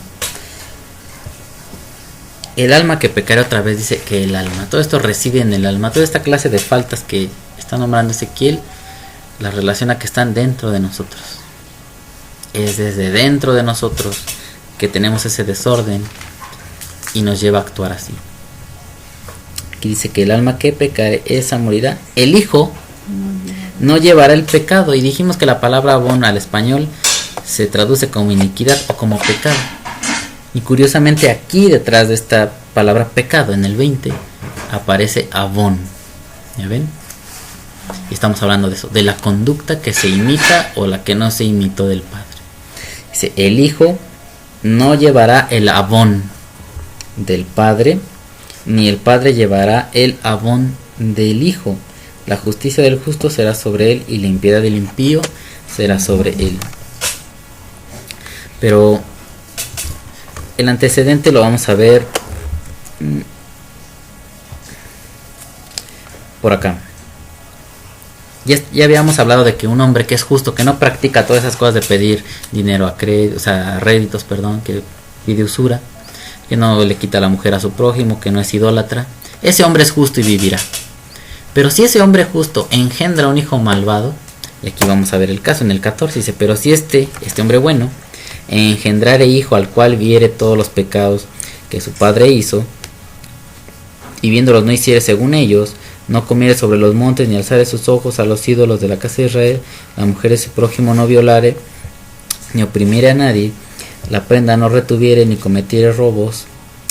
El alma que pecare, otra vez dice que el alma, todo esto reside en el alma. Toda esta clase de faltas que está nombrando Ezequiel, la relaciona que están dentro de nosotros. Es desde dentro de nosotros que tenemos ese desorden y nos lleva a actuar así. Aquí dice que el alma que pecare, esa morirá. El hijo no llevará el pecado, y dijimos que la palabra abón al español se traduce como iniquidad o como pecado. Y curiosamente aquí detrás de esta palabra pecado, en el 20, aparece abón. ¿Ya ven? Y estamos hablando de eso, de la conducta que se imita o la que no se imitó del padre. Dice, el hijo no llevará el abón del padre, ni el padre llevará el abón del hijo. La justicia del justo será sobre él, y la impiedad del impío será sobre él. Pero el antecedente lo vamos a ver por acá. Ya habíamos hablado de que un hombre que es justo, que no practica todas esas cosas de pedir dinero a réditos, que pide usura, que no le quita la mujer a su prójimo, que no es idólatra, ese hombre es justo y vivirá. Pero si ese hombre justo engendra un hijo malvado, y aquí vamos a ver el caso en el 14, dice, pero si este hombre bueno, engendrare hijo al cual viere todos los pecados que su padre hizo, y viéndolos no hiciere según ellos, no comiere sobre los montes, ni alzare sus ojos a los ídolos de la casa de Israel, la mujer de su prójimo no violare, ni oprimiere a nadie, la prenda no retuviere, ni cometiere robos,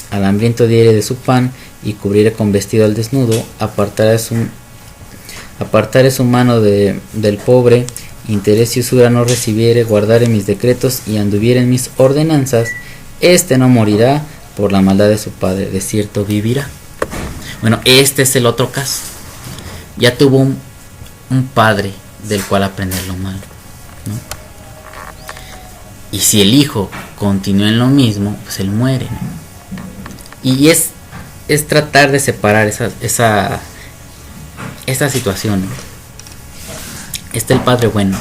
al hambriento diere de su pan, y cubriere con vestido al desnudo, apartare su mano del pobre, interés y usura no recibiere, guardare mis decretos y anduviere en mis ordenanzas, este no morirá por la maldad de su padre, de cierto vivirá. Bueno, este es el otro caso. Ya tuvo un padre del cual aprender lo malo, ¿no? Y si el hijo continúa en lo mismo, pues él muere, ¿no? Y es tratar de separar esta situación, ¿no? Está el padre bueno,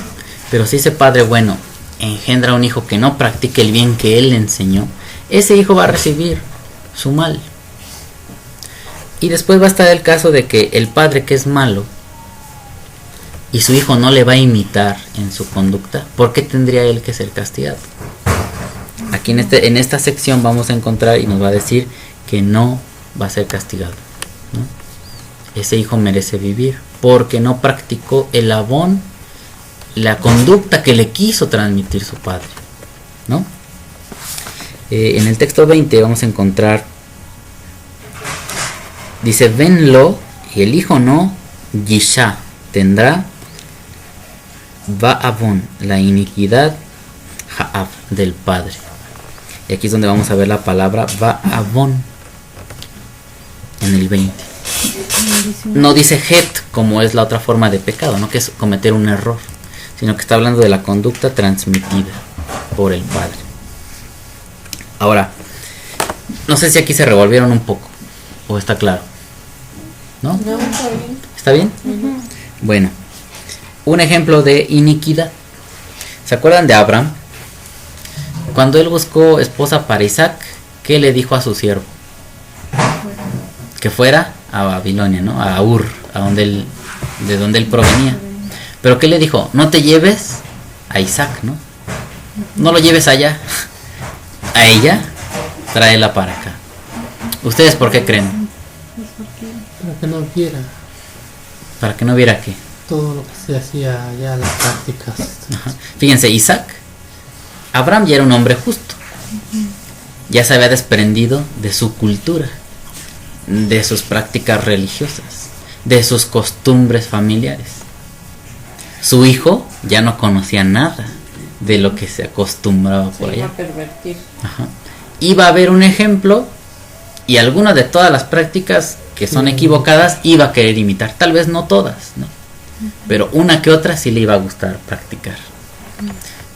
pero si ese padre bueno engendra un hijo que no practique el bien que él le enseñó, ese hijo va a recibir su mal. Y después va a estar el caso de que el padre que es malo y su hijo no le va a imitar en su conducta, ¿por qué tendría él que ser castigado? Aquí en esta sección vamos a encontrar y nos va a decir que no va a ser castigado, ¿no? Ese hijo merece vivir porque no practicó el abón, la conducta que le quiso transmitir su padre, ¿no? En el texto 20 vamos a encontrar, dice, venlo, y el hijo no, yisha, tendrá, va-abón, la iniquidad, ha'ab, del padre. Y aquí es donde vamos a ver la palabra va-abón, en el 20. No dice het, como es la otra forma de pecado, no que es cometer un error, sino que está hablando de la conducta transmitida por el padre. Ahora, no sé si aquí se revolvieron un poco, o está claro, ¿no?
No, está bien.
¿Está bien?
Ujú.
Bueno, un ejemplo de iniquidad. ¿Se acuerdan de Abraham? Cuando él buscó esposa para Isaac, ¿qué le dijo a su siervo? Que fuera a Babilonia, ¿no? A Ur, de donde él provenía. Pero ¿qué le dijo? No te lleves a Isaac, ¿no? No lo lleves allá. A ella, tráela para acá. ¿Ustedes por qué creen?
Para que no viera
Para que no viera qué.
todo lo que se hacía allá, las prácticas.
Ajá. Fíjense, Isaac, Abraham ya era un hombre justo. Ya se había desprendido de su cultura, de sus prácticas religiosas, de sus costumbres familiares. Su hijo ya no conocía nada de lo que se acostumbraba por
Se iba
allá.
a pervertir.
Ajá. Iba a haber un ejemplo y algunas de todas las prácticas que son equivocadas iba a querer imitar. Tal vez no todas, ¿no? Pero una que otra sí le iba a gustar practicar.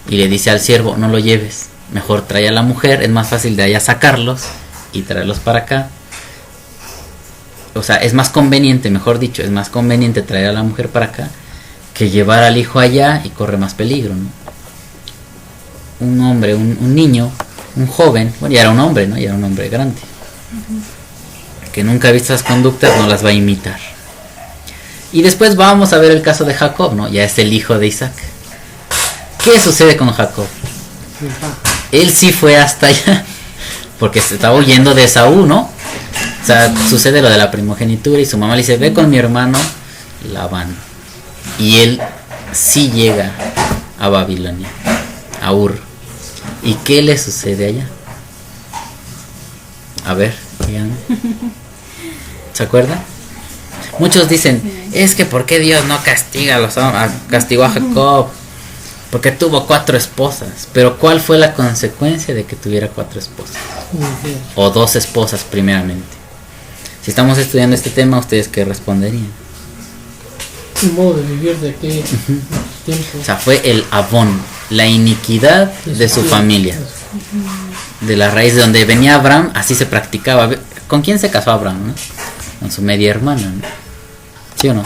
Y le dice al siervo, no lo lleves, mejor trae a la mujer, es más fácil de allá sacarlos y traerlos para acá. O sea, es más conveniente, mejor dicho, es más conveniente traer a la mujer para acá que llevar al hijo allá y corre más peligro, ¿no? Un hombre, un niño, un joven, bueno, ya era un hombre, ¿no? Ya era un hombre grande, que nunca ha visto esas conductas, no las va a imitar. Y después vamos a ver el caso de Jacob, ¿no? Ya es el hijo de Isaac. ¿Qué sucede con Jacob? Él sí fue hasta allá, porque se estaba huyendo de Esaú, ¿no? O sea, sucede lo de la primogenitura y su mamá le dice, ve con mi hermano Labán. Y él sí llega a Babilonia, a Ur. ¿Y qué le sucede allá? A ver, díganme. ¿Se acuerdan? Muchos dicen, es que ¿por qué Dios no castiga a los hombres? Castigó a Jacob porque tuvo 4 esposas. Pero ¿cuál fue la consecuencia de que tuviera 4 esposas? O 2 esposas primeramente. Si estamos estudiando este tema, ¿ustedes qué responderían?
Un modo de vivir de qué tiempo.
O sea, fue el abón, la iniquidad de su familia. De la raíz de donde venía Abraham, así se practicaba. ¿Con quién se casó Abraham, no? Con su media hermana, ¿no? ¿Sí o no?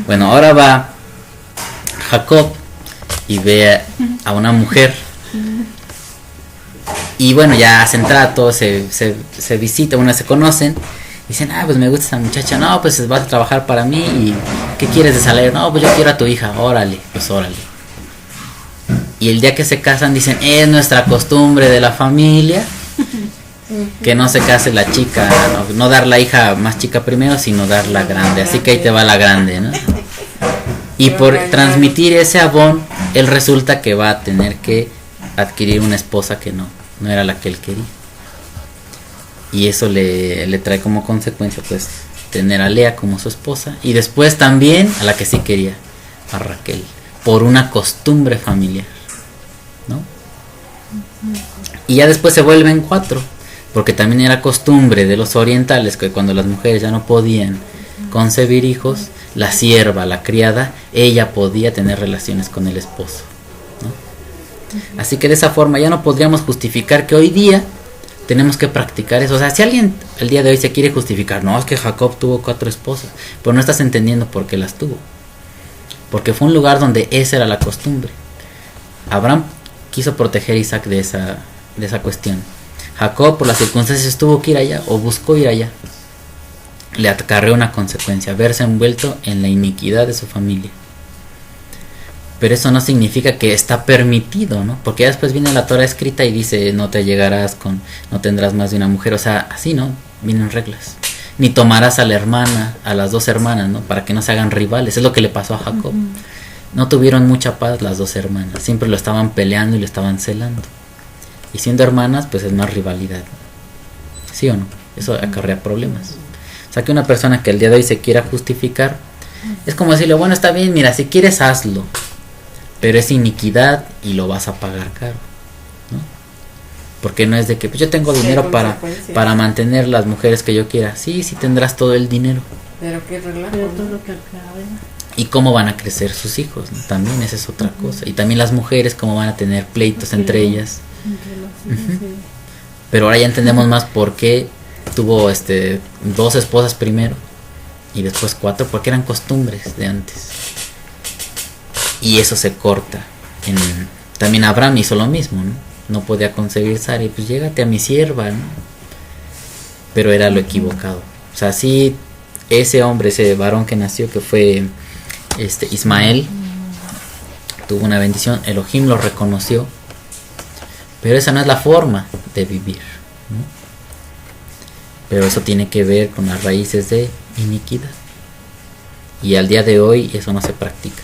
Bueno, ahora va Jacob y ve a una mujer. Y bueno, ya hacen trato, se visita, bueno, se conocen. Dicen, pues me gusta esa muchacha, no, pues vas a trabajar para mí y ¿qué quieres de salario? No, pues yo quiero a tu hija, órale, pues órale. Y el día que se casan dicen, es nuestra costumbre de la familia que no se case la chica, no dar la hija más chica primero, sino dar la grande, así que ahí te va la grande, ¿no? Y por transmitir ese abón, él resulta que va a tener que adquirir una esposa que no era la que él quería. Y eso le trae como consecuencia pues tener a Lea como su esposa y después también a la que sí quería, a Raquel, por una costumbre familiar, ¿no? Y ya después se vuelven 4, porque también era costumbre de los orientales que cuando las mujeres ya no podían concebir hijos, la sierva, la criada, ella podía tener relaciones con el esposo, ¿no? Así que de esa forma ya no podríamos justificar que hoy día tenemos que practicar eso. O sea, si alguien al día de hoy se quiere justificar, no, es que Jacob tuvo 4 esposas, pero no estás entendiendo por qué las tuvo. Porque fue un lugar donde esa era la costumbre. Abraham quiso proteger a Isaac de esa cuestión. Jacob, por las circunstancias, tuvo que ir allá o buscó ir allá. Le acarreó una consecuencia, verse envuelto en la iniquidad de su familia. Pero eso no significa que está permitido, ¿no? Porque ya después viene la Torah escrita y dice, no tendrás más de una mujer. O sea, así, ¿no? Vienen reglas. Ni tomarás a la hermana, a las 2 hermanas, ¿no? Para que no se hagan rivales. Es lo que le pasó a Jacob. No tuvieron mucha paz las 2 hermanas. Siempre lo estaban peleando y lo estaban celando. Y siendo hermanas, pues es más rivalidad. ¿Sí o no? Eso acarrea problemas. O sea, que una persona que el día de hoy se quiera justificar, es como decirle, bueno, está bien, mira, si quieres hazlo, pero es iniquidad y lo vas a pagar caro, ¿no? Porque no es de que pues yo tengo dinero para mantener las mujeres que yo quiera. Sí tendrás todo el dinero.
Pero qué relajo.
Pero todo lo que acabe.
Y cómo van a crecer sus hijos, ¿no? También esa es otra cosa. Y también las mujeres, cómo van a tener pleitos entre ellas. Pero ahora ya entendemos más por qué tuvo 2 esposas primero y después 4, porque eran costumbres de antes. Y eso se corta. También Abraham hizo lo mismo, ¿no? No podía concebir Sara y pues llégate a mi sierva, ¿no? Pero era lo equivocado. O sea, sí, ese hombre, ese varón que nació, que fue Ismael, tuvo una bendición, Elohim lo reconoció, pero esa no es la forma de vivir, ¿no? Pero eso tiene que ver con las raíces de iniquidad. Y al día de hoy eso no se practica.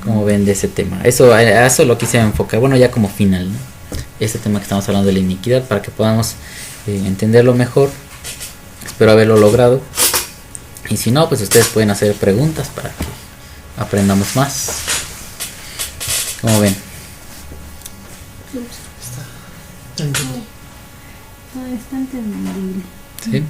¿Cómo ven de ese tema? Eso lo quise enfocar, bueno, ya como final, ¿no? Este tema que estamos hablando de la iniquidad, para que podamos entenderlo mejor. Espero haberlo logrado. Y si no, pues ustedes pueden hacer preguntas para que aprendamos más. ¿Cómo ven?
Está
Está entendible.
¿Sí?